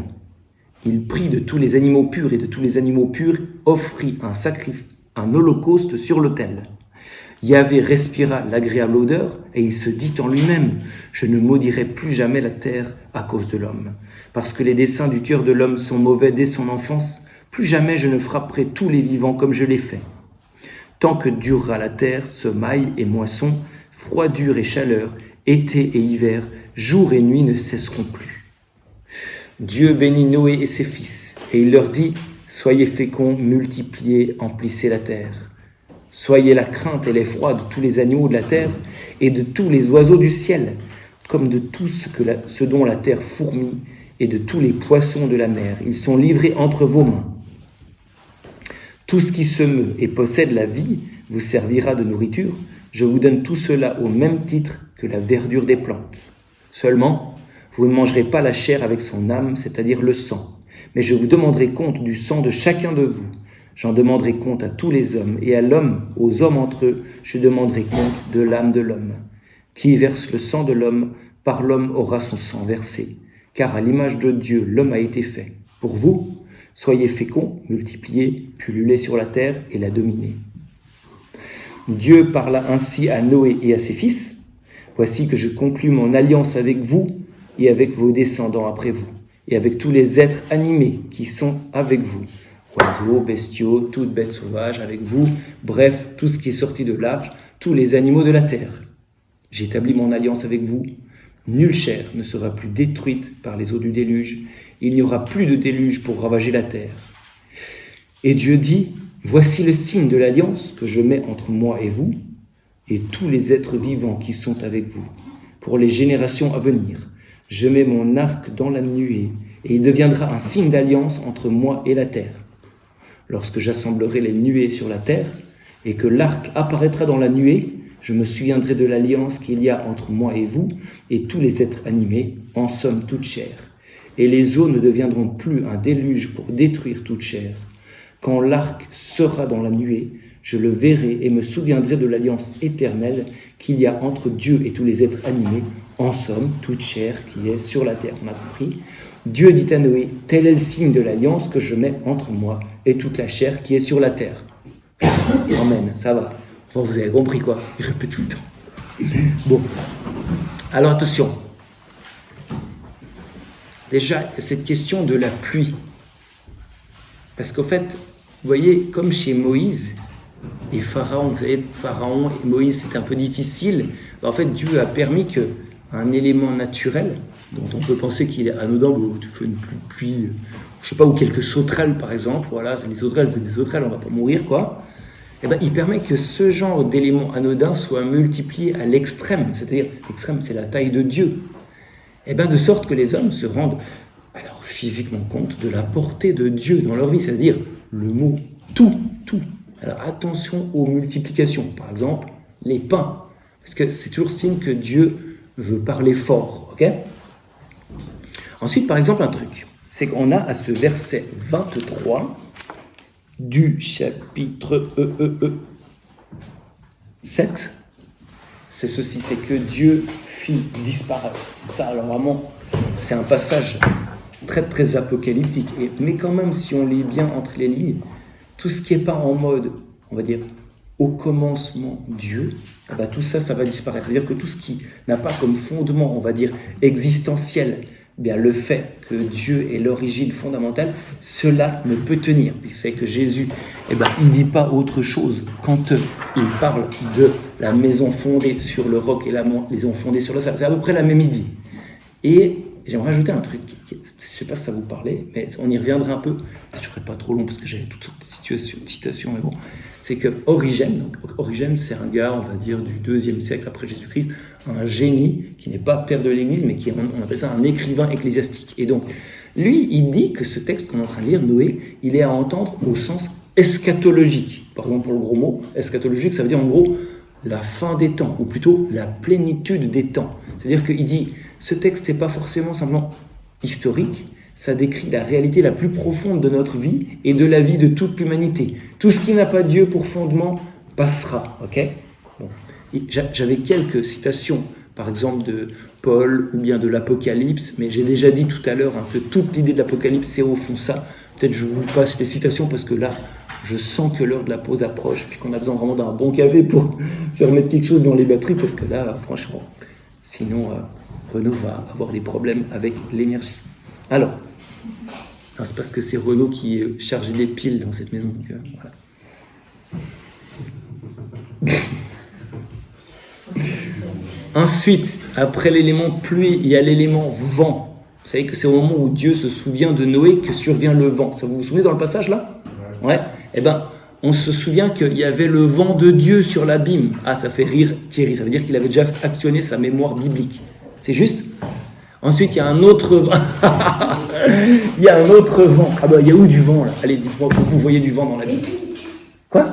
Il prit de tous les animaux purs et de tous les animaux purs offrit un holocauste sur l'autel. Yahvé respira l'agréable odeur et il se dit en lui-même « Je ne maudirai plus jamais la terre à cause de l'homme. Parce que les desseins du cœur de l'homme sont mauvais dès son enfance, plus jamais je ne frapperai tous les vivants comme je l'ai fait. Tant que durera la terre, semaille et moisson, froidure et chaleur, été et hiver, jour et nuit ne cesseront plus. » Dieu bénit Noé et ses fils, et il leur dit « Soyez féconds, multipliez, emplissez la terre. Soyez la crainte et l'effroi de tous les animaux de la terre et de tous les oiseaux du ciel, comme de tout ce dont la terre fourmille et de tous les poissons de la mer. Ils sont livrés entre vos mains. Tout ce qui se meut et possède la vie vous servira de nourriture. Je vous donne tout cela au même titre que la verdure des plantes. Seulement, vous ne mangerez pas la chair avec son âme, c'est-à-dire le sang. Mais je vous demanderai compte du sang de chacun de vous. J'en demanderai compte à tous les hommes, et à l'homme, aux hommes entre eux, je demanderai compte de l'âme de l'homme. Qui verse le sang de l'homme, par l'homme aura son sang versé. Car à l'image de Dieu, l'homme a été fait. Pour vous, soyez féconds, multipliez, pullulez sur la terre et la dominez. Dieu parla ainsi à Noé et à ses fils. Voici que je conclus mon alliance avec vous et avec vos descendants après vous, et avec tous les êtres animés qui sont avec vous. Oiseaux, bestiaux, toutes bêtes sauvages avec vous, bref, tout ce qui est sorti de l'arche, tous les animaux de la terre. J'ai établi mon alliance avec vous. Nulle chair ne sera plus détruite par les eaux du déluge. Il n'y aura plus de déluge pour ravager la terre. Et Dieu dit, voici le signe de l'alliance que je mets entre moi et vous, et tous les êtres vivants qui sont avec vous, pour les générations à venir. Je mets mon arc dans la nuée, et il deviendra un signe d'alliance entre moi et la terre. Lorsque j'assemblerai les nuées sur la terre, et que l'arc apparaîtra dans la nuée, je me souviendrai de l'alliance qu'il y a entre moi et vous, et tous les êtres animés, en somme toute chair. Et les eaux ne deviendront plus un déluge pour détruire toute chair. Quand l'arc sera dans la nuée, je le verrai et me souviendrai de l'alliance éternelle qu'il y a entre Dieu et tous les êtres animés, en somme toute chair qui est sur la terre. On a compris ? Dieu dit à Noé, tel est le signe de l'alliance que je mets entre moi et toute la chair qui est sur la terre. Amen, ça va. Enfin, vous avez compris quoi, je répète tout le temps. Bon, alors attention. Déjà, cette question de la pluie. Parce qu'au fait, vous voyez, comme chez Moïse et Pharaon, vous savez, Pharaon et Moïse, c'était un peu difficile. En fait, Dieu a permis qu'un élément naturel, dont on peut penser qu'il est anodin, tu fais une pluie, je sais pas, ou quelques sauterelles par exemple, voilà, c'est des sauterelles, on va pas mourir quoi. Et ben, il permet que ce genre d'élément anodin soit multiplié à l'extrême, c'est-à-dire l'extrême, c'est la taille de Dieu. Et ben, de sorte que les hommes se rendent alors physiquement compte de la portée de Dieu dans leur vie, c'est-à-dire le mot tout. Alors attention aux multiplications, par exemple les pains, parce que c'est toujours signe que Dieu veut parler fort, ok ? Ensuite, par exemple, un truc, c'est qu'on a à ce verset 23 du chapitre 7, c'est ceci, c'est que Dieu fit disparaître. Ça, alors vraiment, c'est un passage très très apocalyptique. Mais quand même, si on lit bien entre les lignes, tout ce qui n'est pas en mode, on va dire, au commencement Dieu, tout ça, ça va disparaître. C'est-à-dire que tout ce qui n'a pas comme fondement, on va dire, existentiel, bien le fait que Dieu est l'origine fondamentale, cela ne peut tenir. Puis vous savez que Jésus, il dit pas autre chose quand il parle de la maison fondée sur le roc et la maison fondée sur le sable. C'est à peu près la même idée. Et j'aimerais ajouter un truc, je ne sais pas si ça vous parlait, mais on y reviendra un peu. Je ne ferai pas trop long parce que j'avais toutes sortes de citations, mais bon. C'est que Origène, c'est un gars, on va dire, du 2e siècle après Jésus-Christ, un génie qui n'est pas père de l'Église, mais qui est, on appelle ça un écrivain ecclésiastique. Et donc, lui, il dit que ce texte qu'on est en train de lire, Noé, il est à entendre au sens eschatologique. Pardon pour le gros mot, eschatologique, ça veut dire en gros la fin des temps, ou plutôt la plénitude des temps. C'est-à-dire qu'il dit, ce texte n'est pas forcément simplement historique, ça décrit la réalité la plus profonde de notre vie et de la vie de toute l'humanité. Tout ce qui n'a pas Dieu pour fondement passera, ok? Bon. Et j'avais quelques citations, par exemple de Paul ou bien de l'Apocalypse, mais j'ai déjà dit tout à l'heure que toute l'idée de l'Apocalypse, c'est au fond ça. Peut-être je vous passe les citations parce que là, je sens que l'heure de la pause approche, puis qu'on a besoin vraiment d'un bon café pour se remettre quelque chose dans les batteries, parce que là, franchement, sinon, Renaud va avoir des problèmes avec l'énergie. Alors, c'est parce que c'est Renaud qui est chargé des piles dans cette maison. Donc, voilà. Ensuite, après l'élément pluie, il y a l'élément vent. Vous savez que c'est au moment où Dieu se souvient de Noé que survient le vent. Ça vous souvenez dans le passage là ? Ouais. Eh bien, on se souvient qu'il y avait le vent de Dieu sur l'abîme. Ah, ça fait rire Thierry. Ça veut dire qu'il avait déjà actionné sa mémoire biblique. C'est juste ? Ensuite, il y a un autre vent. Il y a un autre vent. Ah ben, il y a où du vent là ? Allez, dites-moi où vous voyez du vent dans la Bible. Quoi ?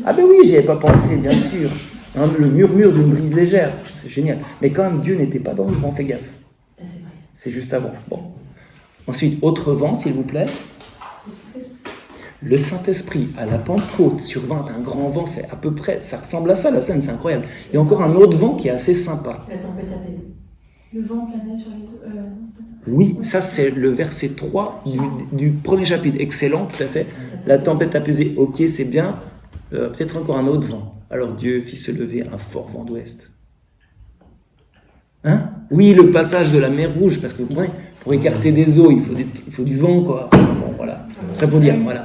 Ah ben oui, j'y avais pas pensé, bien sûr. Hein, le murmure d'une brise légère. C'est génial. Mais quand même, Dieu n'était pas dans le vent, fais gaffe. C'est juste avant. Bon. Ensuite, autre vent, s'il vous plaît. Le Saint-Esprit, à la Pentecôte, survint un grand vent. C'est à peu près, ça ressemble à ça, la scène, c'est incroyable. Il y a encore un autre vent qui est assez sympa. La tempête apaisée. Le vent planait sur les eaux. Oui, ça c'est le verset 3 du premier chapitre. Excellent, tout à fait. La tempête apaisée, ok, c'est bien. Peut-être encore un autre vent. Alors Dieu fit se lever un fort vent d'ouest. Hein ? Oui, le passage de la mer Rouge, parce que vous comprenez, pour écarter des eaux, il faut du vent, quoi. Bon, voilà. Ça pour dire, voilà.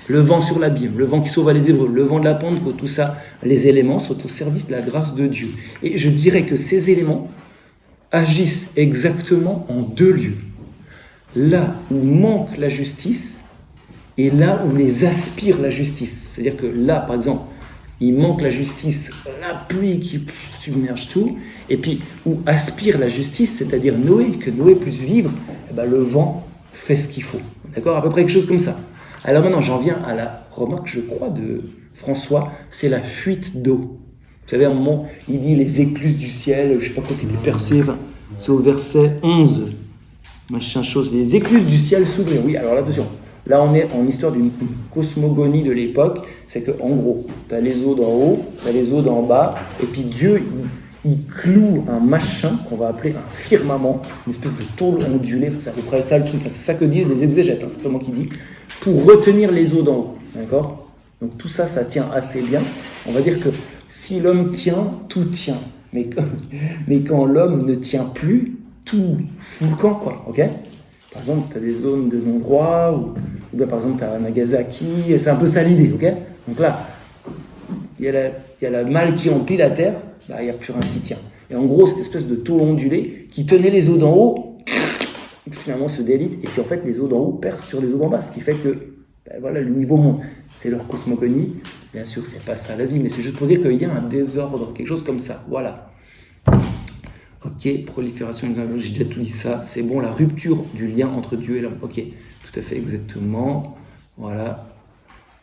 Le vent sur l'abîme, le vent qui sauva les Hébreux, le vent de la Pentecôte, tout ça, les éléments sont au service de la grâce de Dieu. Et je dirais que ces éléments agissent exactement en deux lieux. Là où manque la justice et là où les aspire la justice. C'est-à-dire que là, par exemple, il manque la justice, la pluie qui submerge tout, et puis où aspire la justice, c'est-à-dire Noé, que Noé puisse vivre, eh ben, le vent fait ce qu'il faut. D'accord ? À peu près quelque chose comme ça. Alors maintenant, j'en viens à la remarque, je crois, de François, c'est la fuite d'eau. Vous savez, à un moment, il dit les écluses du ciel, je ne sais pas quoi qu'il est percé, enfin, c'est au verset 11, machin chose, les écluses du ciel s'ouvrirent. Oui, alors là, attention, là on est en histoire d'une cosmogonie de l'époque, c'est que en gros, tu as les eaux d'en haut, tu as les eaux d'en bas, et puis Dieu, il cloue un machin qu'on va appeler un firmament, une espèce de tôle ondulée, c'est à peu près ça le truc, c'est ça que disent les exégètes, c'est pas moi qui dis, pour retenir les eaux d'en haut, d'accord ? Donc tout ça, ça tient assez bien. On va dire que si l'homme tient, tout tient. Mais quand l'homme ne tient plus, tout fout le camp, quoi, ok ? Par exemple, tu as des zones de non-droit, ou bien par exemple, tu as Nagasaki, c'est un peu ça l'idée, ok ? Donc là, il y a la malle qui emplit la terre, bah, il n'y a plus rien qui tient. Et en gros, cette espèce de tôle ondulée qui tenait les eaux d'en haut, finalement se délite, et puis en fait, les eaux d'en haut percent sur les eaux d'en bas, ce qui fait que, ben voilà, le niveau monte. C'est leur cosmogonie. Bien sûr, c'est pas ça la vie, mais c'est juste pour dire qu'il y a un désordre, quelque chose comme ça. Voilà. Ok, prolifération, j'ai déjà tout dit ça. C'est bon, la rupture du lien entre Dieu et l'homme. Ok, tout à fait, exactement. Voilà.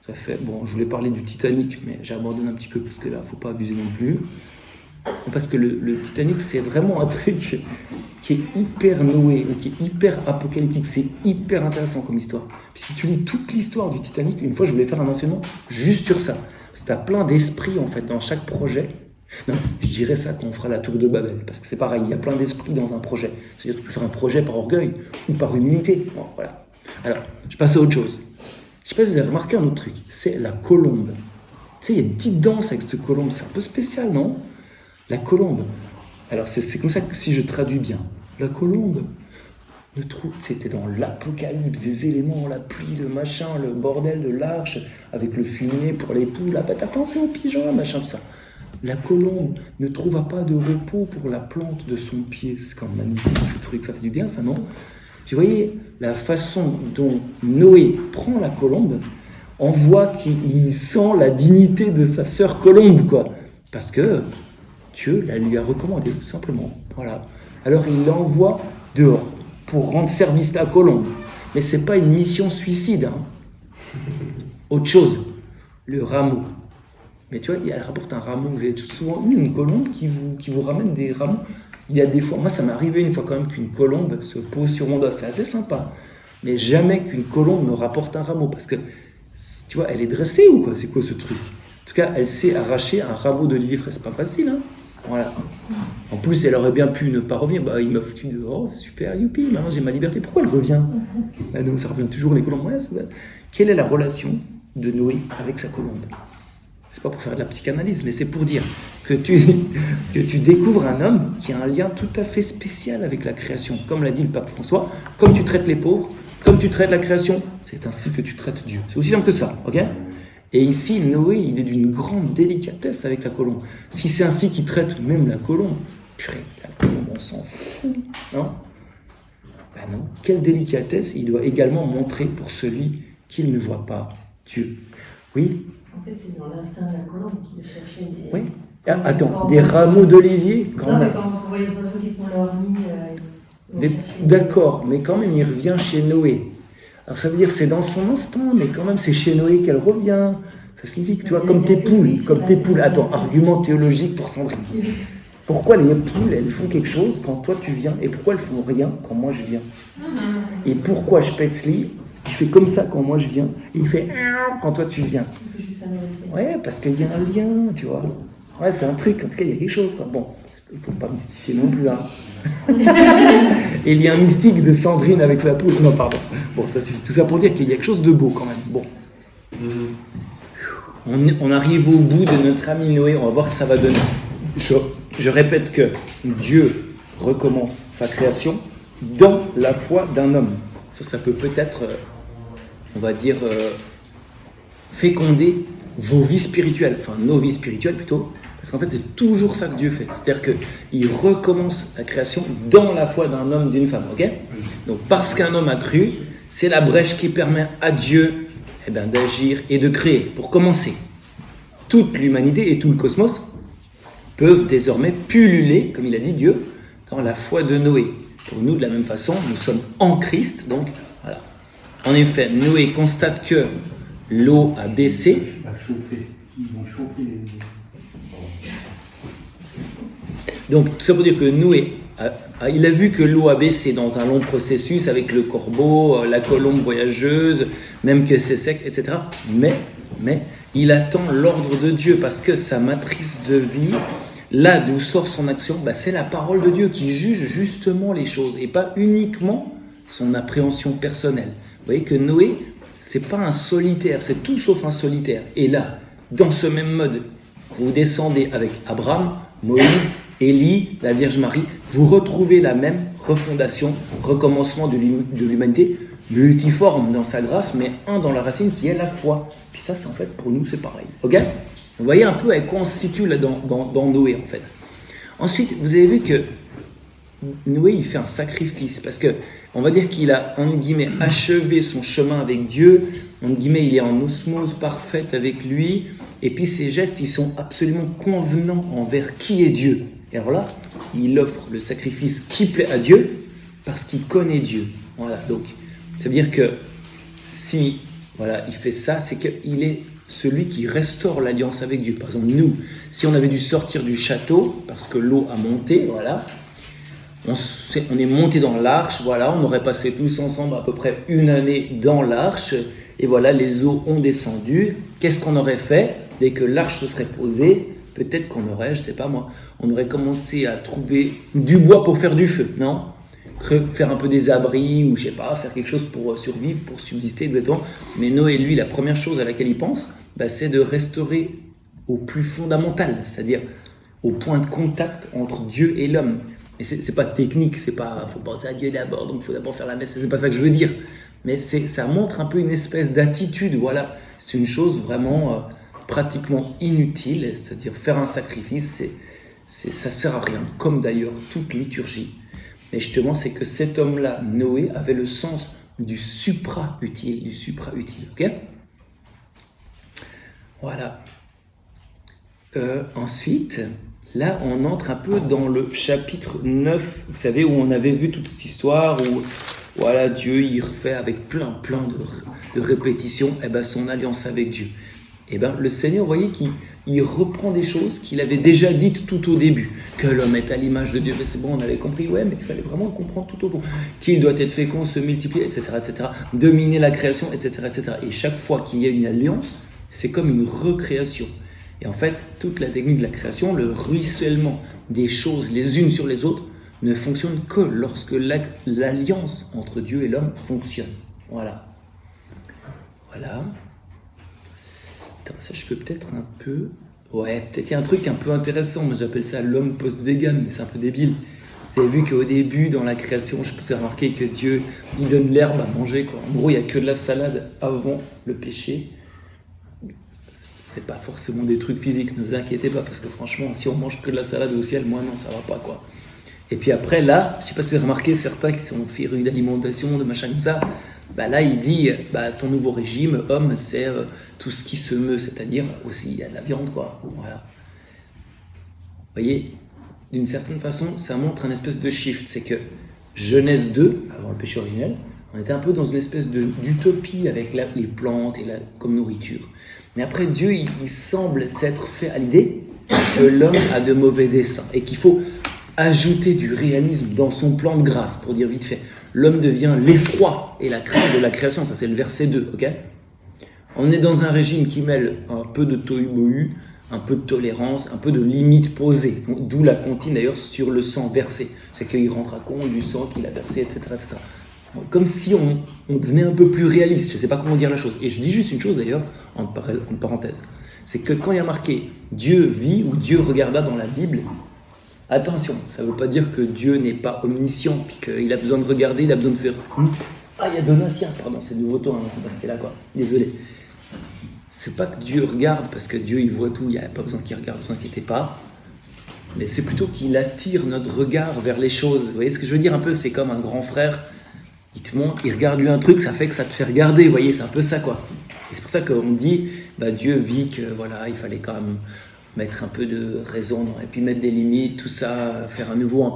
Tout à fait. Bon, je voulais parler du Titanic, mais j'abandonne un petit peu parce que là, faut pas abuser non plus. Parce que le Titanic, c'est vraiment un truc qui est hyper Noé, qui est hyper apocalyptique, c'est hyper intéressant comme histoire. Puis si tu lis toute l'histoire du Titanic, une fois je voulais faire un enseignement juste sur ça. Parce que tu as plein d'esprits en fait dans chaque projet. Non, je dirais ça quand on fera la tour de Babel, parce que c'est pareil, il y a plein d'esprits dans un projet. C'est-à-dire que tu peux faire un projet par orgueil ou par humilité. Bon, voilà. Alors, je passe à autre chose. Je ne sais pas si vous avez remarqué un autre truc, c'est la colombe. Tu sais, il y a une petite danse avec cette colombe, c'est un peu spécial, non ? La colombe, alors c'est comme ça que si je traduis bien, la colombe, c'était dans l'Apocalypse, des éléments, la pluie, le machin, le bordel de l'arche, avec le fumier pour les poules, là, t'as pensé aux pigeons, machin, tout ça. La colombe ne trouva pas de repos pour la plante de son pied. C'est quand même magnifique ce truc, ça fait du bien ça, non ? Vous voyez la façon dont Noé prend la colombe, on voit qu'il sent la dignité de sa sœur colombe, quoi. Parce que Dieu la lui a recommandé, tout simplement. Voilà. Alors il l'envoie dehors pour rendre service à la colombe. Mais ce n'est pas une mission suicide. Hein. Autre chose, le rameau. Mais tu vois, elle rapporte un rameau. Vous avez souvent eu une colombe qui vous ramène des rameaux. Il y a des fois, moi ça m'est arrivé une fois quand même qu'une colombe se pose sur mon dos, c'est assez sympa. Mais jamais qu'une colombe me rapporte un rameau, parce que, tu vois, elle est dressée ou quoi? C'est quoi ce truc? En tout cas, elle sait arracher un rameau d'olivier frais, c'est pas facile, hein. Voilà. En plus, elle aurait bien pu ne pas revenir. Bah, il m'a foutu dehors, c'est super, youpi, maintenant j'ai ma liberté. Pourquoi elle revient? Bah non, ça revient toujours les colombes. Ouais, quelle est la relation de Noé avec sa colombe? C'est pas pour faire de la psychanalyse, mais c'est pour dire que tu découvres un homme qui a un lien tout à fait spécial avec la création. Comme l'a dit le pape François, comme tu traites les pauvres, comme tu traites la création, c'est ainsi que tu traites Dieu. C'est aussi simple que ça, ok? Et ici, Noé, il est d'une grande délicatesse avec la colombe. Si c'est ainsi qu'il traite même la colombe, purée, la colombe, on s'en fout, non? Ben non. Quelle délicatesse il doit également montrer pour celui qu'il ne voit pas, Dieu. Oui? En fait, c'est dans l'instinct de la colombe qui de chercher des... Oui. Ah, attends, des rameaux d'olivier, quand non, même. mais quand vous voyez les oiseaux qui font leur nid... D'accord, mais quand même, il revient chez Noé. Alors ça veut dire que c'est dans son instinct, mais quand même c'est chez Noé qu'elle revient. Ça signifie que tu vois, comme tes poules. Attends, argument théologique pour Sandrine. Pourquoi les poules, elles font quelque chose quand toi tu viens, et pourquoi elles font rien quand moi je viens? Et pourquoi Spätzli, il fait comme ça quand moi je viens, et il fait quand toi tu viens? Ouais, parce qu'il y a un lien, tu vois. Ouais, c'est un truc, en tout cas il y a quelque chose, quoi. Bon, il ne faut pas mystifier non plus, hein. Et il y a un mystique de Sandrine avec sa poule. Non, pardon. Bon, ça suffit. Tout ça pour dire qu'il y a quelque chose de beau quand même. Bon. On arrive au bout de notre ami Noé. On va voir ce que ça va donner. Je répète que Dieu recommence sa création dans la foi d'un homme. Ça peut peut-être, on va dire, féconder vos vies spirituelles. Enfin, nos vies spirituelles plutôt. Parce qu'en fait, c'est toujours ça que Dieu fait. C'est-à-dire qu'il recommence la création dans la foi d'un homme, d'une femme. Ok? Donc, parce qu'un homme a cru, c'est la brèche qui permet à Dieu d'agir et de créer. Pour commencer, toute l'humanité et tout le cosmos peuvent désormais pulluler, comme il a dit Dieu, dans la foi de Noé. Pour nous, de la même façon, nous sommes en Christ. Donc, voilà. En effet, Noé constate que l'eau a baissé. Ils vont chauffer les... Donc, tout ça pour dire que Noé, il a vu que l'eau a baissé dans un long processus avec le corbeau, la colombe voyageuse, même que c'est sec, etc. Mais il attend l'ordre de Dieu parce que sa matrice de vie, là d'où sort son action, c'est la parole de Dieu qui juge justement les choses et pas uniquement son appréhension personnelle. Vous voyez que Noé, c'est pas un solitaire, c'est tout sauf un solitaire. Et là, dans ce même mode, vous descendez avec Abraham, Moïse, Élie, la Vierge Marie, vous retrouvez la même refondation, recommencement de l'humanité, multiforme dans sa grâce, mais un dans la racine qui est la foi. Puis ça, c'est en fait, pour nous, c'est pareil. Ok? Vous voyez un peu avec quoi on se situe là dans Noé, en fait. Ensuite, vous avez vu que Noé, il fait un sacrifice, parce que on va dire qu'il a, entre guillemets, achevé son chemin avec Dieu, entre guillemets, il est en osmose parfaite avec lui, et puis ses gestes, ils sont absolument convenants envers qui est Dieu. Et alors là, il offre le sacrifice qui plaît à Dieu, parce qu'il connaît Dieu. Voilà, donc, ça veut dire que si, voilà, il fait ça, c'est qu'il est celui qui restaure l'alliance avec Dieu. Par exemple, nous, si on avait dû sortir du château, parce que l'eau a monté, voilà, on est monté dans l'arche, voilà, on aurait passé tous ensemble à peu près une année dans l'arche, et voilà, les eaux ont descendu. Qu'est-ce qu'on aurait fait dès que l'arche se serait posée? Peut-être qu'on aurait, je sais pas moi, on aurait commencé à trouver du bois pour faire du feu, non? Faire un peu des abris, ou je sais pas, faire quelque chose pour survivre, pour subsister exactement. Mais Noé, lui, la première chose à laquelle il pense, c'est de restaurer au plus fondamental, c'est-à-dire au point de contact entre Dieu et l'homme. Et c'est pas technique, c'est pas, faut penser à Dieu d'abord, donc il faut d'abord faire la messe, c'est pas ça que je veux dire. Mais ça montre un peu une espèce d'attitude, voilà. C'est une chose vraiment pratiquement inutile, c'est-à-dire faire un sacrifice, ça sert à rien, comme d'ailleurs toute liturgie. Mais justement, c'est que cet homme-là, Noé, avait le sens du supra-utile, ok? Voilà. Ensuite, là, on entre un peu dans le chapitre 9, vous savez, où on avait vu toute cette histoire, où voilà, Dieu, il refait avec plein de répétitions, son alliance avec Dieu. Et bien, le Seigneur, vous voyez qu'il reprend des choses qu'il avait déjà dites tout au début. Que l'homme est à l'image de Dieu, c'est bon, on avait compris, ouais, mais il fallait vraiment le comprendre tout au fond. Qu'il doit être fécond, se multiplier, etc., etc., dominer la création, etc., etc. Et chaque fois qu'il y a une alliance, c'est comme une recréation. Et en fait, toute la technique de la création, le ruissellement des choses les unes sur les autres, ne fonctionne que lorsque l'alliance entre Dieu et l'homme fonctionne. Voilà. Voilà. Attends, ça, je peux peut-être un peu... Ouais, peut-être il y a un truc un peu intéressant. Moi, j'appelle ça l'homme post-vegan, mais c'est un peu débile. Vous avez vu qu'au début, dans la création, je peux remarquer que Dieu, il donne l'herbe à manger, quoi. En gros, il n'y a que de la salade avant le péché. C'est pas forcément des trucs physiques, ne vous inquiétez pas, parce que franchement, si on mange que de la salade au ciel, moi non, ça va pas, quoi. Et puis après, là, je sais pas si vous avez remarqué, certains qui sont férus d'alimentation, de machin comme ça, bah là, il dit, bah, ton nouveau régime, homme, c'est tout ce qui se meut, c'est-à-dire aussi, il y a de la viande, quoi. Voilà. Vous voyez, d'une certaine façon, ça montre un espèce de shift, c'est que Genèse 2, avant le péché originel, on était un peu dans une espèce d'utopie avec les plantes et comme nourriture. Mais après, Dieu, il semble s'être fait à l'idée que l'homme a de mauvais desseins et qu'il faut ajouter du réalisme dans son plan de grâce, pour dire vite fait. L'homme devient l'effroi et la crainte de la création, ça c'est le verset 2, ok ? On est dans un régime qui mêle un peu de tohu-bohu, un peu de tolérance, un peu de limites posées, d'où la comptine d'ailleurs sur le sang versé. C'est qu'il rendra compte du sang qu'il a versé, etc., etc. Comme si on devenait un peu plus réaliste, je ne sais pas comment dire la chose. Et je dis juste une chose d'ailleurs, en parenthèse, c'est que quand il y a marqué « Dieu vit » ou « Dieu regarda » dans la Bible, attention, ça ne veut pas dire que Dieu n'est pas omniscient, puis qu'il a besoin de regarder, il a besoin de faire « Ah, il y a Donatien, pardon, c'est nouveau ton, c'est parce qu'il est là, quoi, désolé. » C'est pas que Dieu regarde, parce que Dieu il voit tout, il n'y a pas besoin qu'il regarde, ne vous inquiétez pas. Mais c'est plutôt qu'il attire notre regard vers les choses. Vous voyez ce que je veux dire un peu, c'est comme un grand frère, il te montre, il regarde lui un truc, ça fait que ça te fait regarder, vous voyez, c'est un peu ça, quoi. Et c'est pour ça qu'on dit, bah, Dieu vit que, voilà, il fallait quand même mettre un peu de raison, et puis mettre des limites, tout ça, faire un nouveau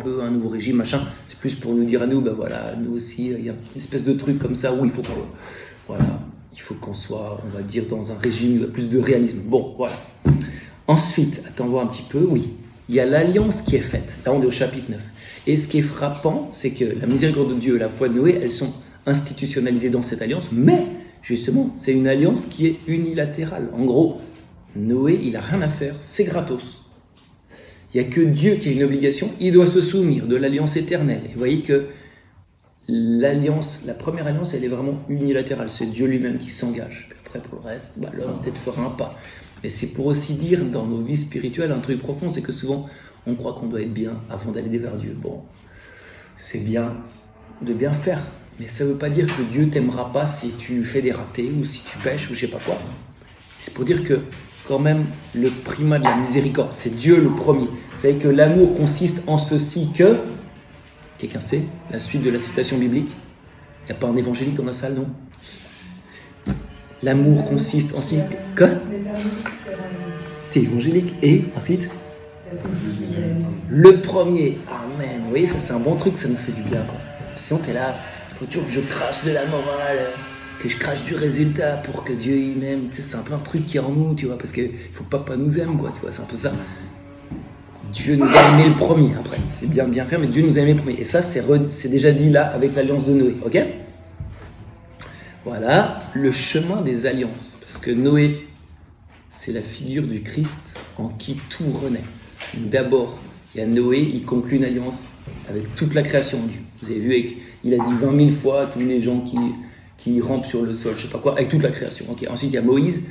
régime, machin. C'est plus pour nous dire à nous, bah voilà, nous aussi, il y a une espèce de truc comme ça où il faut qu'on soit, on va dire, dans un régime où il y a plus de réalisme. Bon, voilà. Ensuite, attends voir un petit peu, oui. Il y a l'alliance qui est faite. Là, on est au chapitre 9. Et ce qui est frappant, c'est que la miséricorde de Dieu et la foi de Noé, elles sont institutionnalisées dans cette alliance, mais justement, c'est une alliance qui est unilatérale. En gros, Noé, il n'a rien à faire, c'est gratos. Il n'y a que Dieu qui a une obligation, il doit se souvenir de l'alliance éternelle. Et vous voyez que l'alliance, la première alliance, elle est vraiment unilatérale, c'est Dieu lui-même qui s'engage. Puis après, pour le reste, bah, l'homme peut-être fera un pas. Mais c'est pour aussi dire, dans nos vies spirituelles, un truc profond, c'est que souvent, on croit qu'on doit être bien avant d'aller vers Dieu. Bon, c'est bien de bien faire, mais ça ne veut pas dire que Dieu t'aimera pas si tu fais des ratés ou si tu pêches ou je sais pas quoi. C'est pour dire que, quand même, le primat de la miséricorde, c'est Dieu le premier. Vous savez que l'amour consiste en ceci que... Quelqu'un sait la suite de la citation biblique ? Il n'y a pas un évangélique dans la salle, non ? L'amour consiste en... Quoi ? T'es évangélique et ensuite le premier. Amen. Vous voyez, ça c'est un bon truc, ça nous fait du bien, quoi. Sinon t'es là, il faut toujours que je crache de la morale, que je crache du résultat pour que Dieu il m'aime. Tu sais, c'est un peu un truc qui est en nous, tu vois, parce qu'il faut que papa nous aime, quoi, tu vois, c'est un peu ça. Dieu nous a aimé le premier, après, c'est bien faire, mais Dieu nous a aimé le premier. Et ça, c'est déjà dit là, avec l'alliance de Noé, ok ? Voilà, le chemin des alliances. Parce que Noé, c'est la figure du Christ en qui tout renaît. D'abord, il y a Noé, il conclut une alliance avec toute la création de Dieu. Vous avez vu, il a dit 20 000 fois tous les gens qui rampent sur le sol, je sais pas quoi, avec toute la création. Okay. Ensuite, il y a Moïse,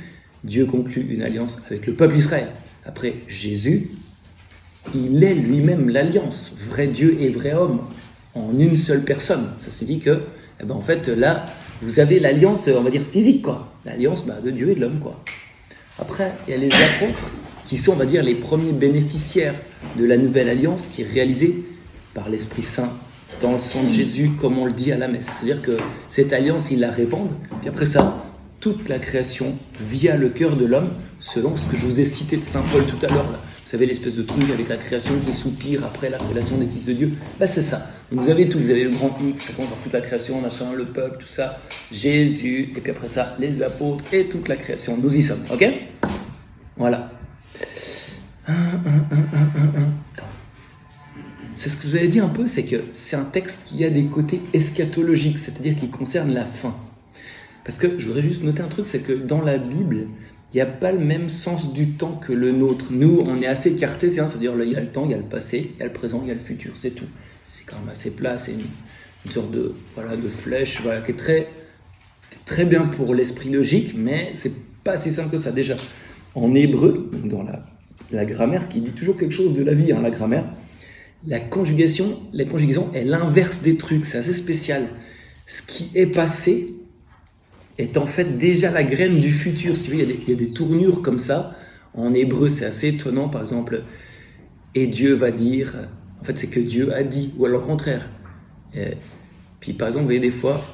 Dieu conclut une alliance avec le peuple Israël. Après, Jésus, il est lui-même l'alliance, vrai Dieu et vrai homme, en une seule personne. Ça s'est dit que, en fait, là, vous avez l'alliance, on va dire, physique, quoi. L'alliance de Dieu et de l'homme, quoi. Après, il y a les apôtres qui sont, on va dire, les premiers bénéficiaires de la nouvelle alliance qui est réalisée par l'Esprit Saint dans le sang de Jésus, comme on le dit à la messe. C'est-à-dire que cette alliance, ils la répandent, puis après ça, toute la création via le cœur de l'homme, selon ce que je vous ai cité de Saint Paul tout à l'heure, là. savez, l'espèce de truc avec la création qui soupire après la révélation des fils de Dieu. Bah, c'est ça. Donc, vous avez tout. Vous avez le grand X, ça compte par toute la création, machin, le peuple, tout ça. Jésus, et puis après ça, les apôtres et toute la création. Nous y sommes, ok? Voilà. C'est ce que je vous avais dit un peu, c'est que c'est un texte qui a des côtés eschatologiques, c'est-à-dire qui concerne la fin. Parce que je voudrais juste noter un truc, c'est que dans la Bible, il n'y a pas le même sens du temps que le nôtre. Nous, on est assez cartésien, c'est-à-dire il y a le temps, il y a le passé, il y a le présent, il y a le futur, c'est tout. C'est quand même assez plat, c'est une sorte de flèche qui est très bien pour l'esprit logique, mais c'est pas si simple que ça. Déjà, en hébreu, donc dans la grammaire, qui dit toujours quelque chose de la vie, la grammaire, la conjugation est l'inverse des trucs, c'est assez spécial. Ce qui est passé est en fait déjà la graine du futur. Si tu veux, il y a des tournures comme ça. En hébreu, c'est assez étonnant. Par exemple, et Dieu va dire, en fait, c'est que Dieu a dit, ou alors le contraire. Puis par exemple, vous voyez des fois,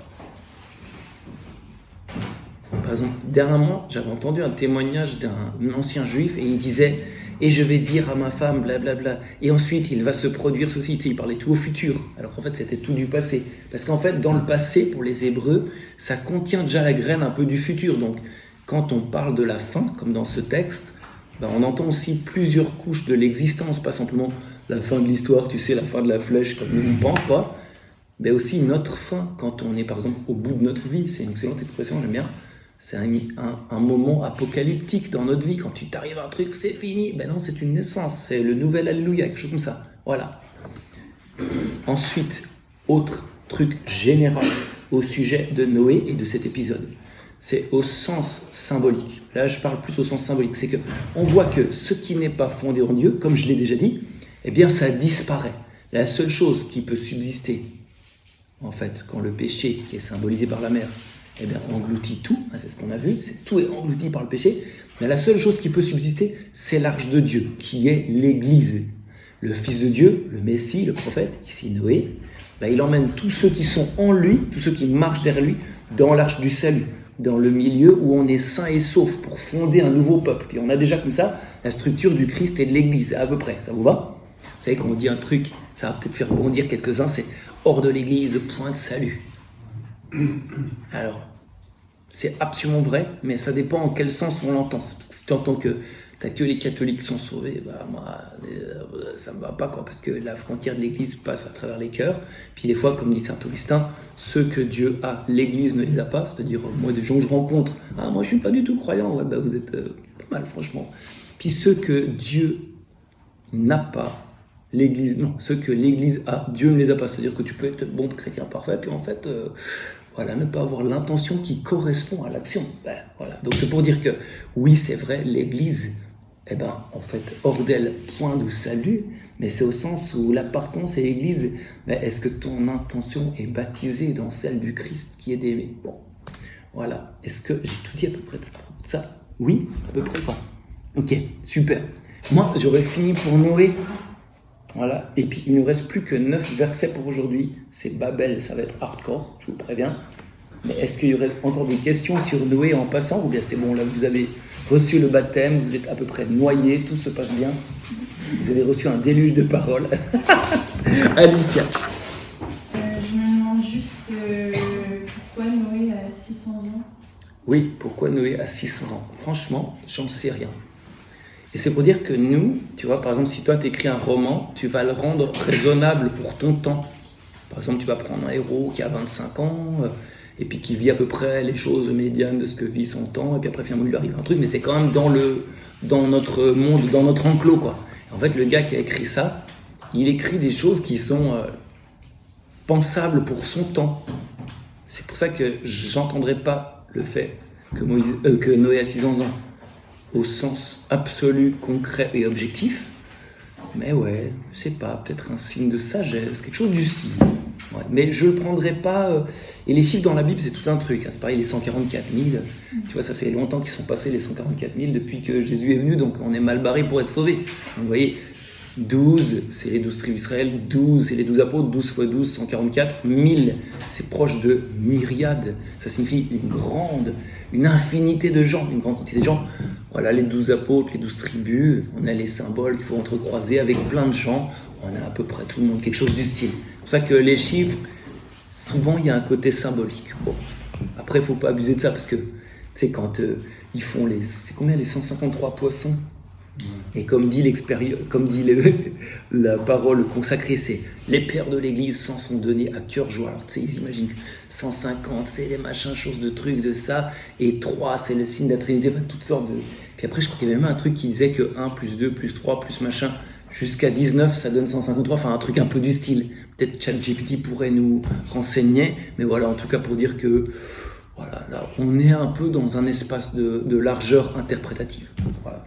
par exemple, dernièrement, j'avais entendu un témoignage d'un ancien juif et il disait « Et je vais dire à ma femme, blablabla, et ensuite il va se produire ceci. » Tu sais, il parlait tout au futur, alors qu'en fait c'était tout du passé. Parce qu'en fait, dans le passé, pour les Hébreux, ça contient déjà la graine un peu du futur. Donc, quand on parle de la fin, comme dans ce texte, on entend aussi plusieurs couches de l'existence, pas simplement la fin de l'histoire, tu sais, la fin de la flèche, comme nous on pense, quoi. Mais aussi notre fin, quand on est par exemple au bout de notre vie. C'est une excellente expression, j'aime bien. C'est un moment apocalyptique dans notre vie. Quand tu t'arrives à un truc, c'est fini. Ben non, c'est une naissance. C'est le nouvel Alléluia, quelque chose comme ça. Voilà. Ensuite, autre truc général au sujet de Noé et de cet épisode. C'est au sens symbolique. Là, je parle plus au sens symbolique. C'est que on voit que ce qui n'est pas fondé en Dieu, comme je l'ai déjà dit, eh bien, ça disparaît. La seule chose qui peut subsister, en fait, quand le péché, qui est symbolisé par la mer, eh bien, engloutit tout, c'est ce qu'on a vu, tout est englouti par le péché, mais la seule chose qui peut subsister, c'est l'arche de Dieu, qui est l'Église. Le Fils de Dieu, le Messie, le prophète, ici Noé, il emmène tous ceux qui sont en lui, tous ceux qui marchent derrière lui, dans l'arche du salut, dans le milieu où on est sain et sauf pour fonder un nouveau peuple. Et on a déjà comme ça la structure du Christ et de l'Église, à peu près, ça vous va? Vous savez, quand on dit un truc, ça va peut-être faire bondir quelques-uns, c'est « hors de l'Église, point de salut ». Alors, c'est absolument vrai, mais ça dépend en quel sens on l'entend. Parce que si tu entends que t'as que les catholiques qui sont sauvés, moi, ça me va pas, quoi, parce que la frontière de l'Église passe à travers les cœurs. Puis des fois, comme dit saint Augustin, ceux que Dieu a, l'Église ne les a pas. C'est-à-dire, moi, des gens que je rencontre, moi, je suis pas du tout croyant. Ouais, vous êtes pas mal, franchement. Puis ceux que Dieu n'a pas, l'Église, non, ceux que l'Église a, Dieu ne les a pas. C'est-à-dire que tu peux être bon chrétien parfait, puis en fait, ne pas avoir l'intention qui correspond à l'action. Voilà. Donc c'est pour dire que, oui, c'est vrai, l'Église, en fait, hors d'elle, point de salut, mais c'est au sens où l'appartenance à l'Église, est-ce que ton intention est baptisée dans celle du Christ qui est d'aimer? Bon, voilà. Est-ce que j'ai tout dit à peu près de ça? Oui, à peu près pas. Ok, super. Moi, j'aurais fini pour Noé. Voilà, et puis il ne nous reste plus que 9 versets pour aujourd'hui. C'est Babel, ça va être hardcore, je vous préviens. Mais est-ce qu'il y aurait encore des questions sur Noé en passant? Ou bien c'est bon, là vous avez reçu le baptême, vous êtes à peu près noyés, tout se passe bien. Vous avez reçu un déluge de paroles. Alicia. Je me demande juste pourquoi Noé a 600 ans. Oui, pourquoi Noé a 600 ans? Franchement, j'en sais rien. Et c'est pour dire que nous, tu vois, par exemple, si toi t'écris un roman, tu vas le rendre raisonnable pour ton temps. Par exemple, tu vas prendre un héros qui a 25 ans, et puis qui vit à peu près les choses médianes de ce que vit son temps, et puis après, finalement, il lui arrive un truc, mais c'est quand même dans notre monde, dans notre enclos, quoi. En fait, le gars qui a écrit ça, il écrit des choses qui sont pensables pour son temps. C'est pour ça que j'entendrai pas le fait que Noé a 600 ans au sens absolu, concret et objectif, mais ouais, je sais pas, peut-être un signe de sagesse, quelque chose du style. Ouais, mais je le prendrai pas. Et les chiffres dans la Bible, c'est tout un truc. C'est pareil, les 144 000. Tu vois, ça fait longtemps qu'ils sont passés les 144 000 depuis que Jésus est venu, donc on est mal barré pour être sauvé. Donc, vous voyez, 12, c'est les 12 tribus d'Israël. 12, c'est les 12 apôtres. 12 fois 12, 144. 1000, c'est proche de myriades. Ça signifie une infinité de gens, une grande quantité de gens. Voilà, les 12 apôtres, les 12 tribus. On a les symboles qu'il faut entrecroiser avec plein de gens. On a à peu près tout le monde, quelque chose du style. C'est pour ça que les chiffres, souvent, il y a un côté symbolique. Bon, après, il ne faut pas abuser de ça parce que, tu sais, quand ils font c'est combien les 153 poissons? Et comme dit la parole consacrée, c'est les pères de l'Église s'en sont donnés à cœur joie. Alors, tu sais, ils imaginent 150, c'est les machins, choses de trucs, de ça, et 3, c'est le signe de la Trinité, enfin, toutes sortes de. Puis après, je crois qu'il y avait même un truc qui disait que 1 plus 2 plus 3 plus machin, jusqu'à 19, ça donne 153, enfin un truc un peu du style. Peut-être ChatGPT pourrait nous renseigner, mais voilà, en tout cas pour dire que. Voilà, là, on est un peu dans un espace de largeur interprétative. Voilà.